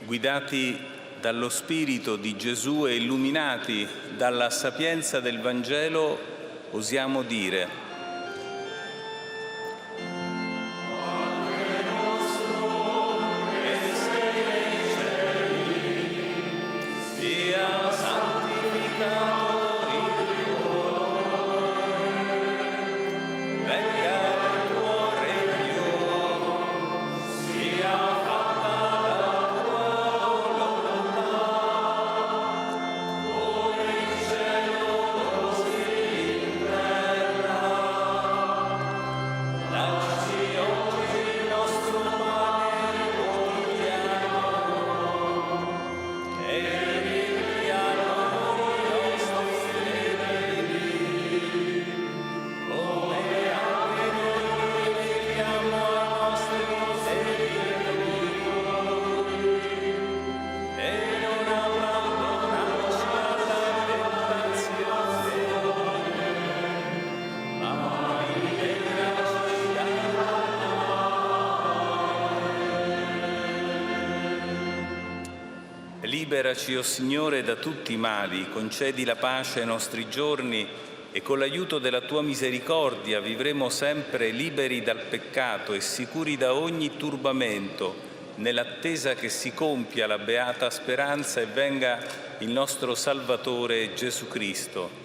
Guidati dallo Spirito di Gesù e illuminati dalla sapienza del Vangelo, osiamo dire: sia santificato il tuo nome, venga il tuo regno, sia fatta la tua volontà, come in cielo così in terra. Dacci oggi il nostro pane quotidiano e rimetti a noi i nostri debiti, come anche noi rimettiamo ai nostri debitori, e non abbandonarci alla tentazione, ma liberaci dal male. Liberaci, o Signore, da tutti i mali, concedi la pace ai nostri giorni e con l'aiuto della tua misericordia vivremo sempre liberi dal peccato e sicuri da ogni turbamento, nell'attesa che si compia la beata speranza e venga il nostro Salvatore Gesù Cristo.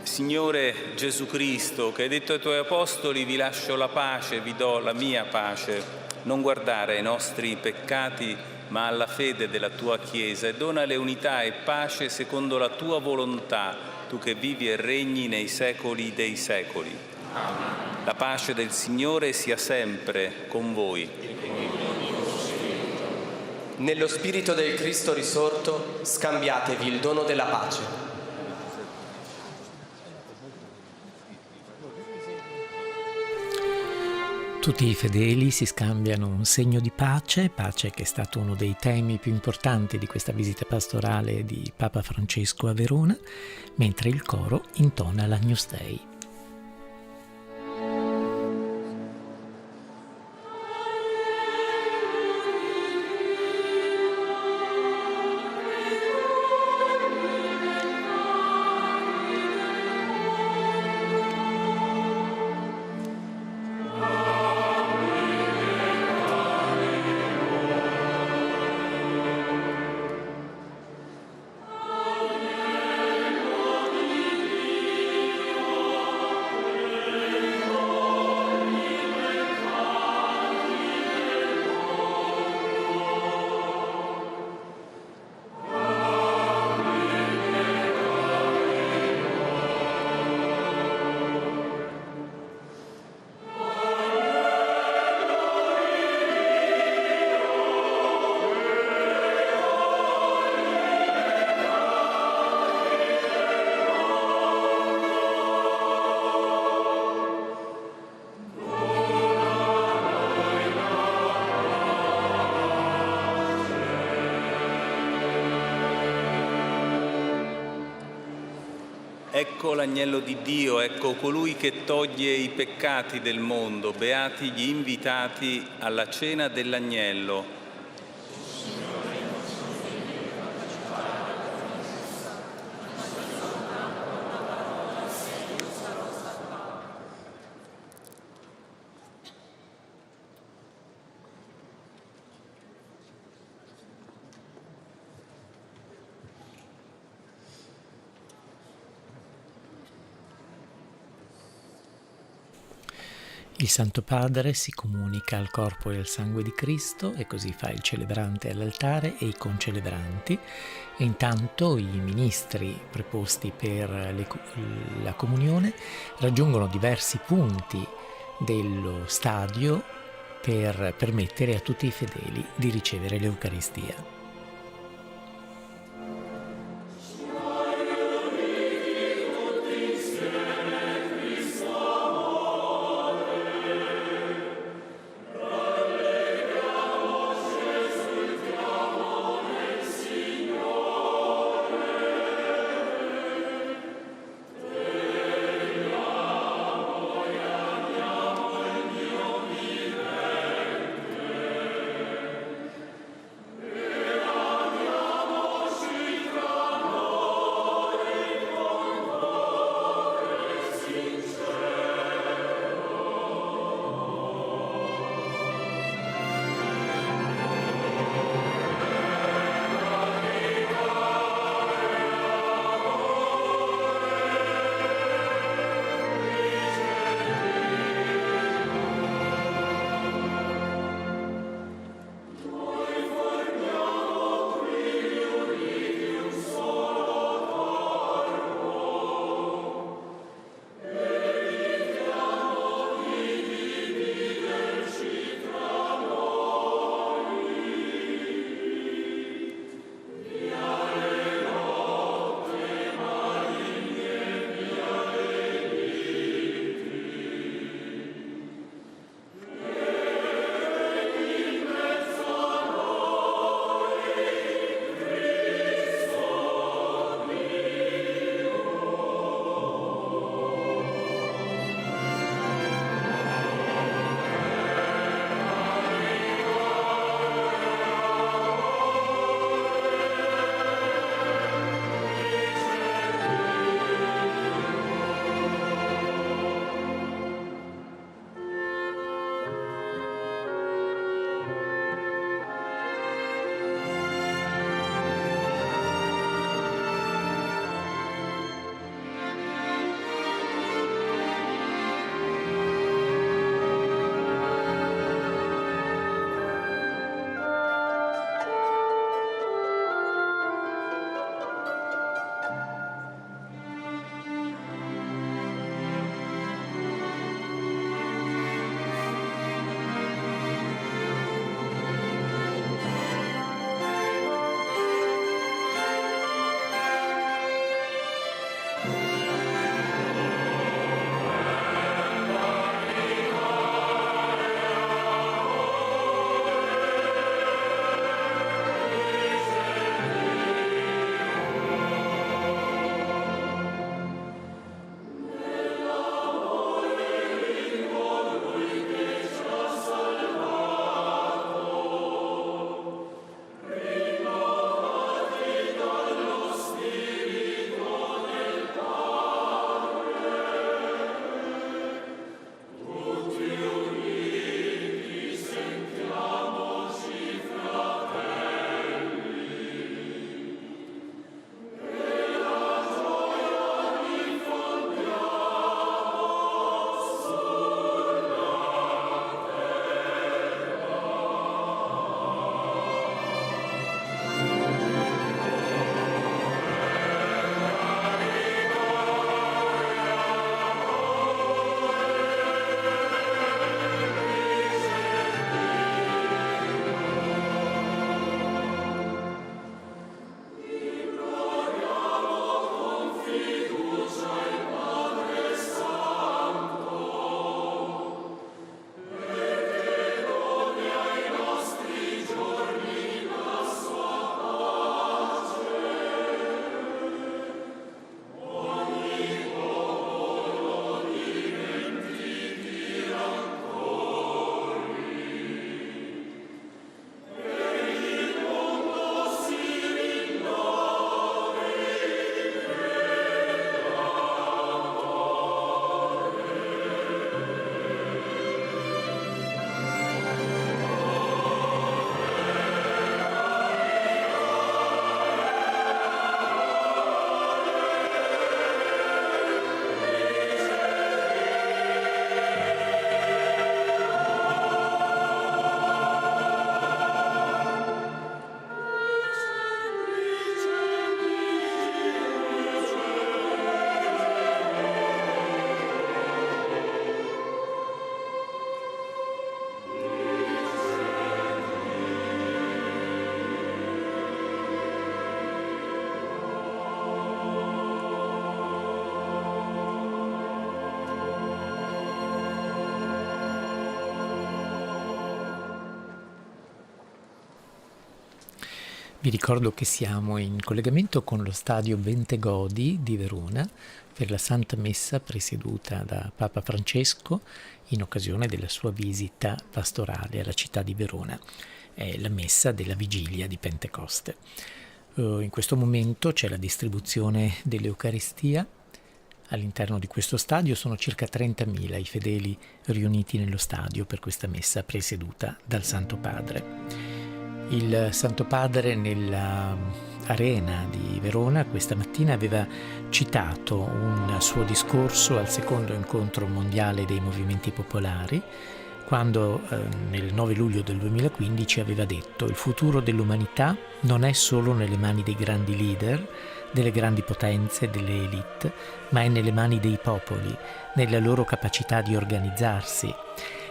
Signore Gesù Cristo, che hai detto ai tuoi apostoli: vi lascio la pace, vi do la mia pace, non guardare ai nostri peccati ma alla fede della tua Chiesa, e donale unità e pace secondo la tua volontà, tu che vivi e regni nei secoli dei secoli. Amen. La pace del Signore sia sempre con voi. Nello Spirito del Cristo risorto, scambiatevi il dono della pace. Tutti i fedeli si scambiano un segno di pace, pace che è stato uno dei temi più importanti di questa visita pastorale di Papa Francesco a Verona, mentre il coro intona l'Agnus Dei. Oh Ecco l'agnello di Dio, ecco colui che toglie i peccati del mondo. Beati gli invitati alla cena dell'agnello. Il Santo Padre si comunica al corpo e al sangue di Cristo e così fa il celebrante all'altare e i concelebranti. E intanto i ministri preposti per la comunione raggiungono diversi punti dello stadio per permettere a tutti i fedeli di ricevere l'Eucaristia. Amen. Vi ricordo che siamo in collegamento con lo stadio Bentegodi di Verona per la Santa Messa presieduta da Papa Francesco in occasione della sua visita pastorale alla città di Verona. È la messa della vigilia di Pentecoste. In questo momento c'è la distribuzione dell'Eucaristia. All'interno di questo stadio sono circa 30.000 i fedeli riuniti nello stadio per questa messa presieduta dal Santo Padre. Il Santo Padre nella arena di Verona questa mattina aveva citato un suo discorso al secondo incontro mondiale dei movimenti popolari, quando nel 9 luglio del 2015 aveva detto: il futuro dell'umanità non è solo nelle mani dei grandi leader, delle grandi potenze, delle elite, ma è nelle mani dei popoli, nella loro capacità di organizzarsi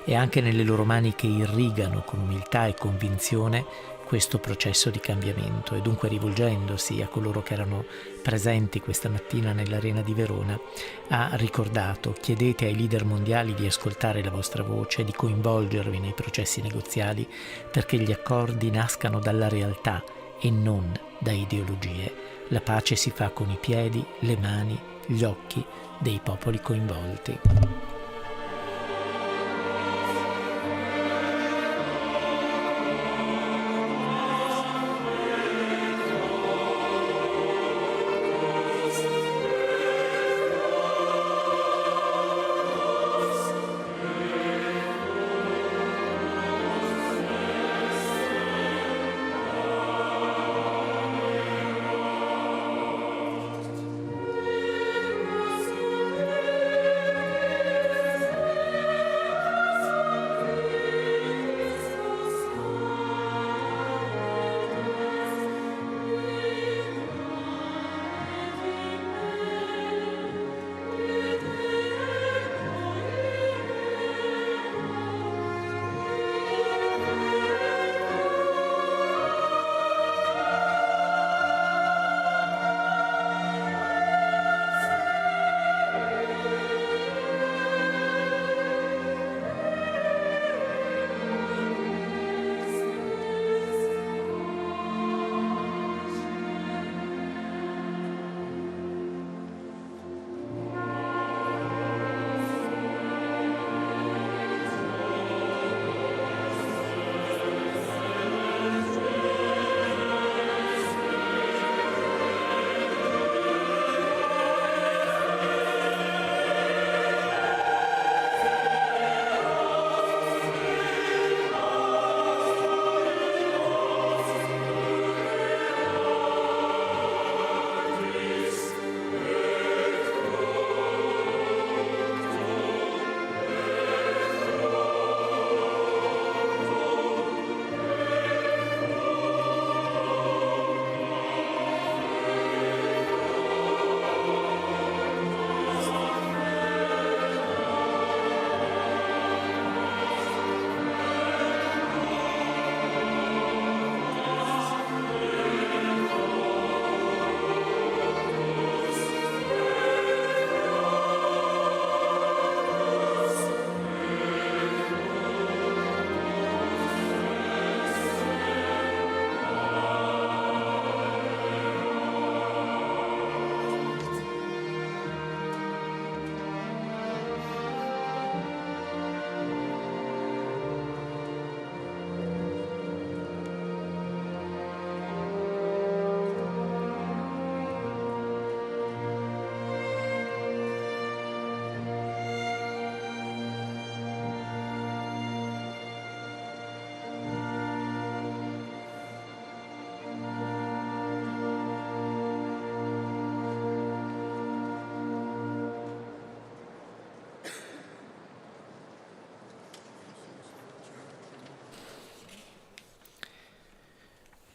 e anche nelle loro mani che irrigano con umiltà e convinzione questo processo di cambiamento. E dunque, rivolgendosi a coloro che erano presenti questa mattina nell'arena di Verona, ha ricordato: chiedete ai leader mondiali di ascoltare la vostra voce, di coinvolgervi nei processi negoziali, perché gli accordi nascano dalla realtà e non da ideologie. La pace si fa con i piedi, le mani, gli occhi dei popoli coinvolti.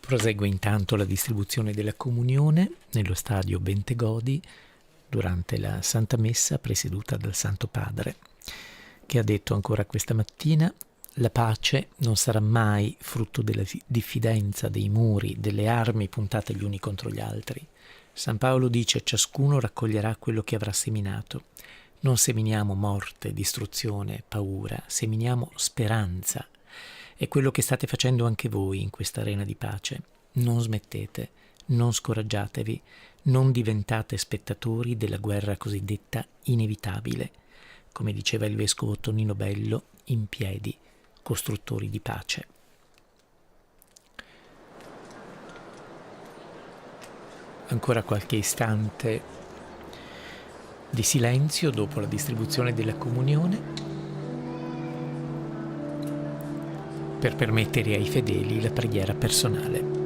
Prosegue intanto la distribuzione della comunione nello stadio Bentegodi durante la Santa Messa presieduta dal Santo Padre, che ha detto ancora questa mattina: la pace non sarà mai frutto della diffidenza, dei muri, delle armi puntate gli uni contro gli altri. San Paolo dice: ciascuno raccoglierà quello che avrà seminato. Non seminiamo morte, distruzione, paura, seminiamo speranza. È quello che state facendo anche voi in questa arena di pace. non smettete, non scoraggiatevi, non diventate spettatori della guerra cosiddetta inevitabile. Come diceva il vescovo Tonino Bello, in piedi, costruttori di pace. Ancora qualche istante di silenzio dopo la distribuzione della comunione per permettere ai fedeli la preghiera personale.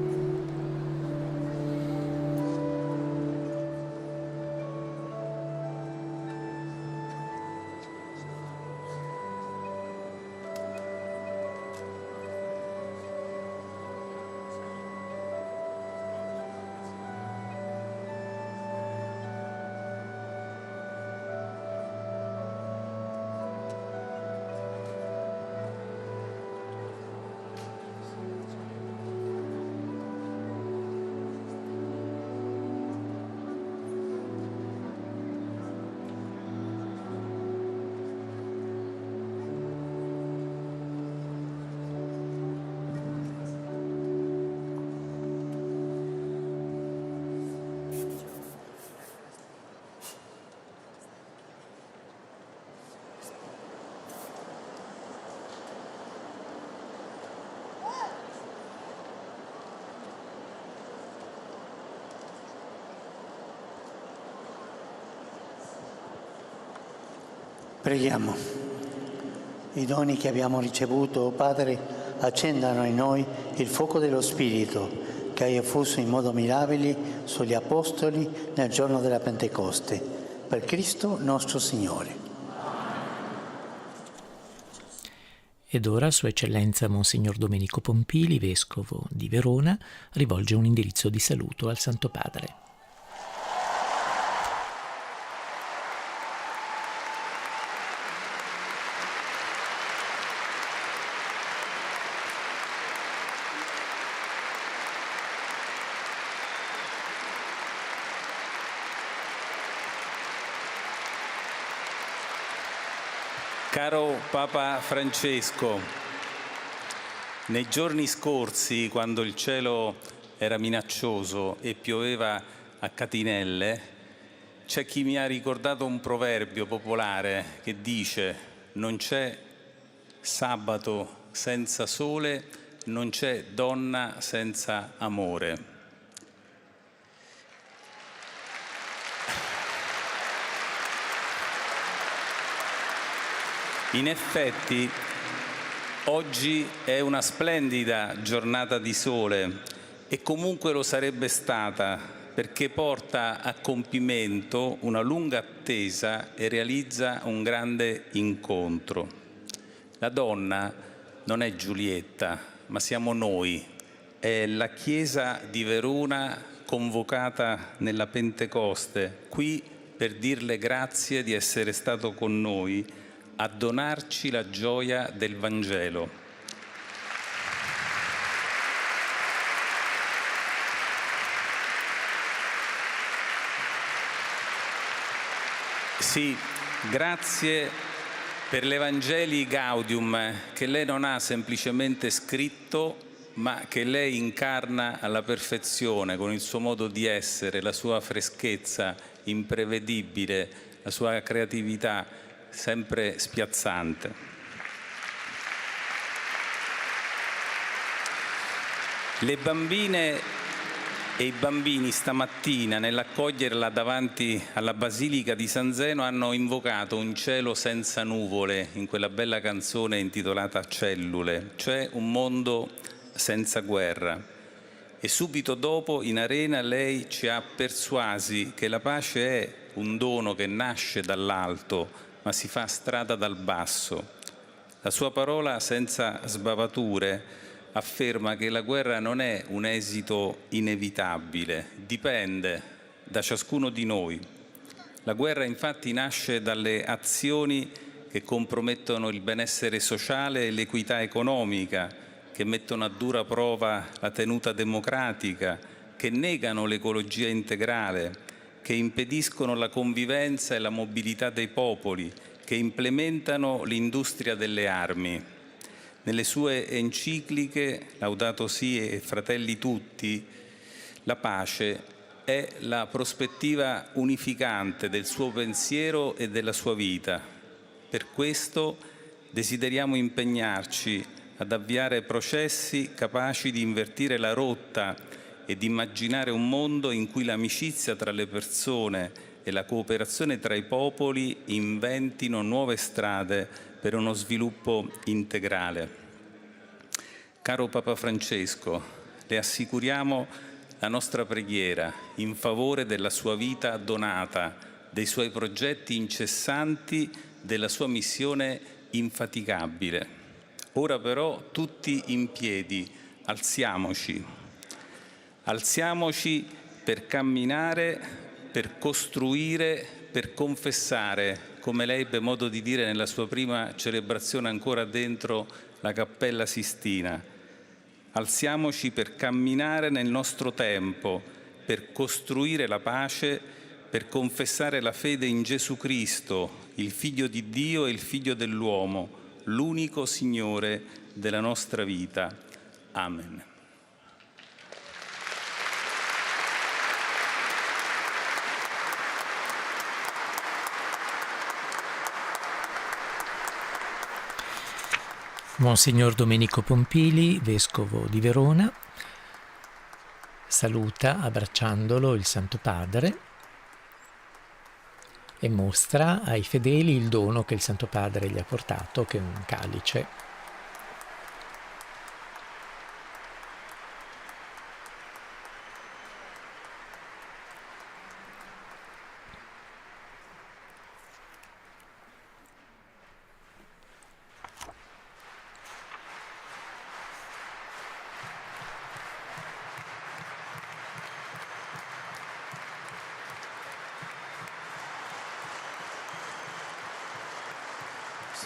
Preghiamo. I doni che abbiamo ricevuto, o Padre, accendano in noi il fuoco dello Spirito che hai effuso in modo mirabile sugli Apostoli nel giorno della Pentecoste. Per Cristo nostro Signore. Ed ora Sua Eccellenza Monsignor Domenico Pompili, Vescovo di Verona, rivolge un indirizzo di saluto al Santo Padre. Caro Papa Francesco, nei giorni scorsi, quando il cielo era minaccioso e pioveva a catinelle, c'è chi mi ha ricordato un proverbio popolare che dice: non c'è sabato senza sole, non c'è donna senza amore. In effetti, oggi è una splendida giornata di sole e comunque lo sarebbe stata, perché porta a compimento una lunga attesa e realizza un grande incontro. La donna non è Giulietta, ma siamo noi. È la Chiesa di Verona convocata nella Pentecoste, qui per dirle grazie di essere stato con noi, a donarci la gioia del Vangelo. Sì, grazie per l'Evangelii Gaudium che lei non ha semplicemente scritto, ma che lei incarna alla perfezione con il suo modo di essere, la sua freschezza imprevedibile, la sua creatività sempre spiazzante. Le bambine e i bambini stamattina, nell'accoglierla davanti alla Basilica di San Zeno, hanno invocato un cielo senza nuvole in quella bella canzone intitolata Cellule, cioè un mondo senza guerra. E subito dopo, in arena, lei ci ha persuasi che la pace è un dono che nasce dall'alto, ma si fa strada dal basso. La sua parola senza sbavature afferma che la guerra non è un esito inevitabile, dipende da ciascuno di noi. La guerra infatti nasce dalle azioni che compromettono il benessere sociale e l'equità economica, che mettono a dura prova la tenuta democratica, che negano l'ecologia integrale, che impediscono la convivenza e la mobilità dei popoli, che implementano l'industria delle armi. nelle sue encicliche Laudato Si e Fratelli Tutti, la pace è la prospettiva unificante del suo pensiero e della sua vita. Per questo desideriamo impegnarci ad avviare processi capaci di invertire la rotta e di immaginare un mondo in cui l'amicizia tra le persone e la cooperazione tra i popoli inventino nuove strade per uno sviluppo integrale. Caro Papa Francesco, le assicuriamo la nostra preghiera in favore della sua vita donata, dei suoi progetti incessanti, della sua missione infaticabile. Ora però tutti in piedi, alziamoci. Alziamoci per camminare, per costruire, per confessare, come lei ebbe modo di dire nella sua prima celebrazione ancora dentro la Cappella Sistina. Alziamoci per camminare nel nostro tempo, per costruire la pace, per confessare la fede in Gesù Cristo, il Figlio di Dio e il Figlio dell'uomo, l'unico Signore della nostra vita. Amen. Monsignor Domenico Pompili, vescovo di Verona, saluta abbracciandolo il Santo Padre e mostra ai fedeli il dono che il Santo Padre gli ha portato, che è un calice.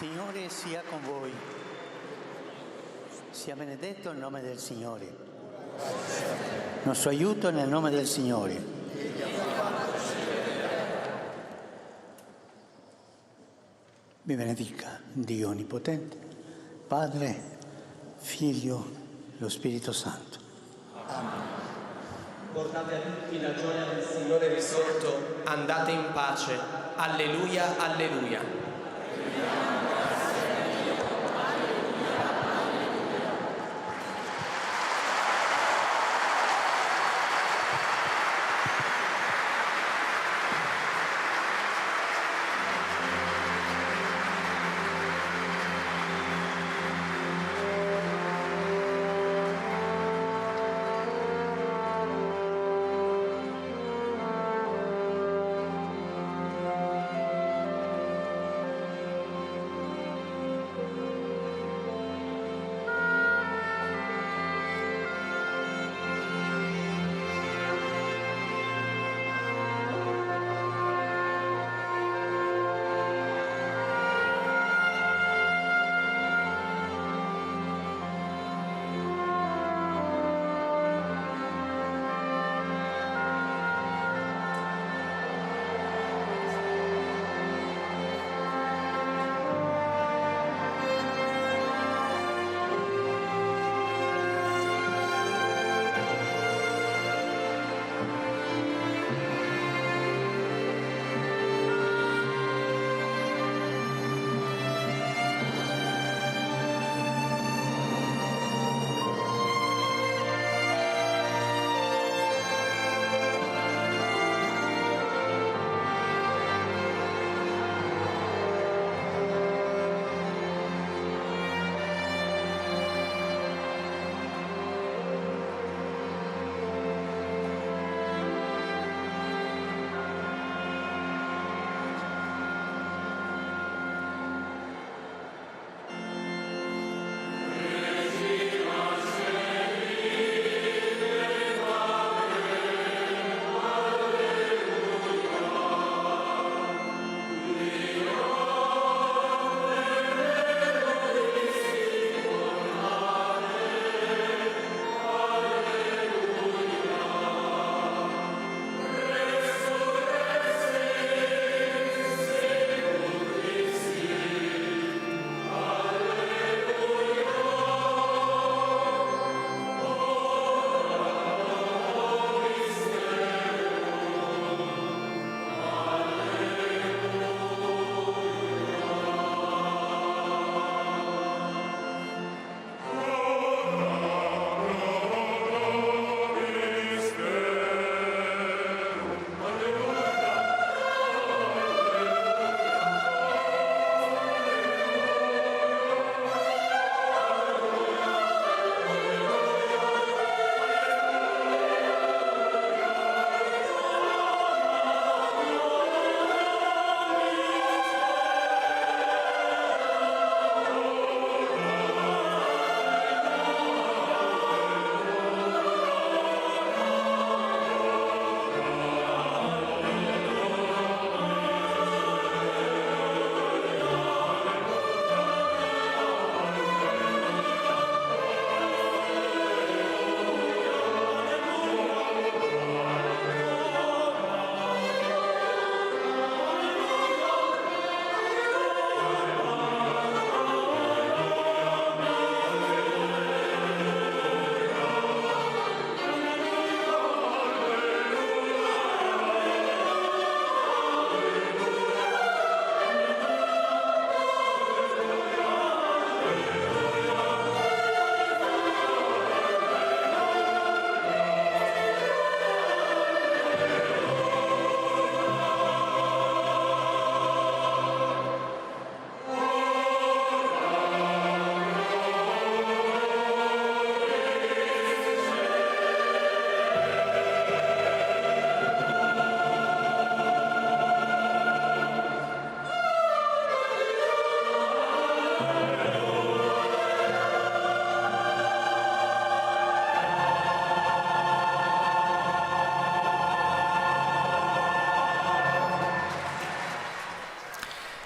Signore sia con voi. Sia benedetto il nome del Signore. Nostro aiuto nel nome del Signore. Vi benedica Dio Onnipotente, Padre, Figlio, lo Spirito Santo. Amen. Portate a tutti la gioia del Signore risorto, andate in pace. Alleluia, alleluia.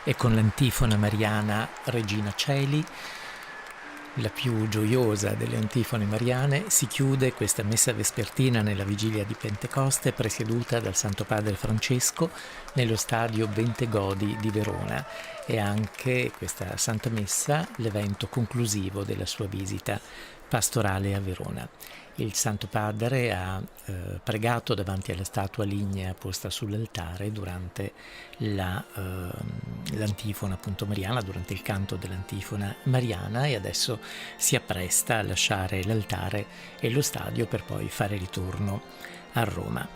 e con l'antifona mariana Regina Celi, la più gioiosa delle antifone mariane, si chiude questa messa vespertina nella vigilia di Pentecoste presieduta dal Santo Padre Francesco nello stadio Bentegodi di Verona. E anche questa Santa Messa l'evento conclusivo della sua visita pastorale a Verona. Il Santo Padre ha pregato davanti alla statua lignea posta sull'altare durante l'antifona appunto mariana, durante il canto dell'antifona mariana, e adesso si appresta a lasciare l'altare e lo stadio per poi fare ritorno a Roma.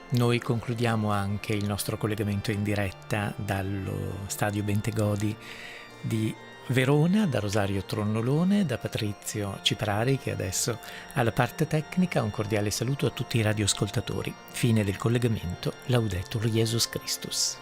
Noi concludiamo anche il nostro collegamento in diretta dallo stadio Bentegodi di Verona, da Rosario Tronnolone, da Patrizio Ciprari, che adesso ha la parte tecnica. Un cordiale saluto a tutti i radioascoltatori. Fine del collegamento. Laudetur Jesus Christus.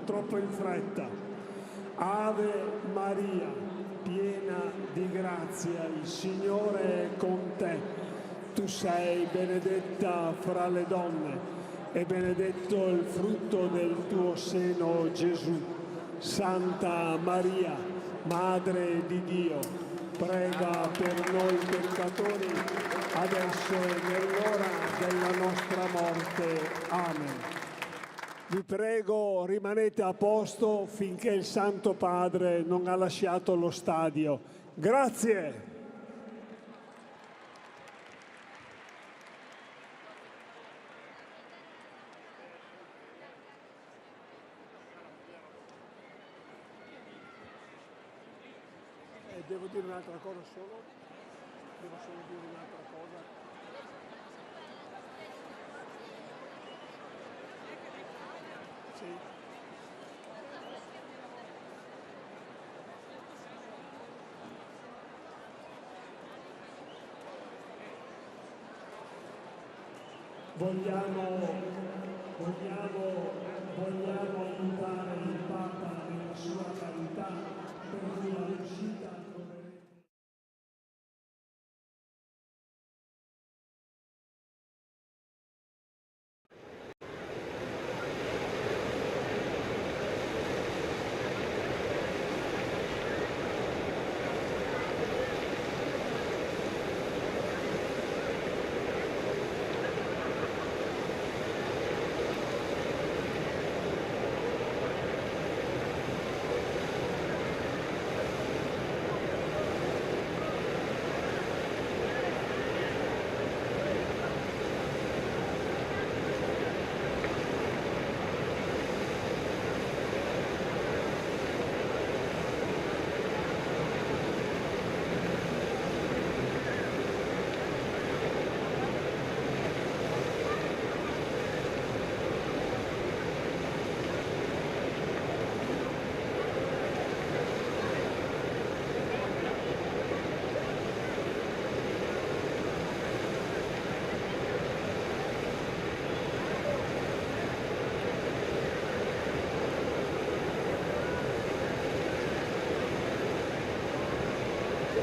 Troppo in fretta. Ave Maria, piena di grazia, il Signore è con te. Tu sei benedetta fra le donne e benedetto il frutto del tuo seno, Gesù. Santa Maria, Madre di Dio, prega per noi peccatori, adesso e nell'ora della nostra morte. Amen. Vi prego, rimanete a posto finché il Santo Padre non ha lasciato lo stadio. Grazie. Devo dire un'altra cosa solo? Devo solo dire un'altra cosa? Sì. Vogliamo aiutare il Papa nella sua carità per la riuscita.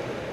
Dio.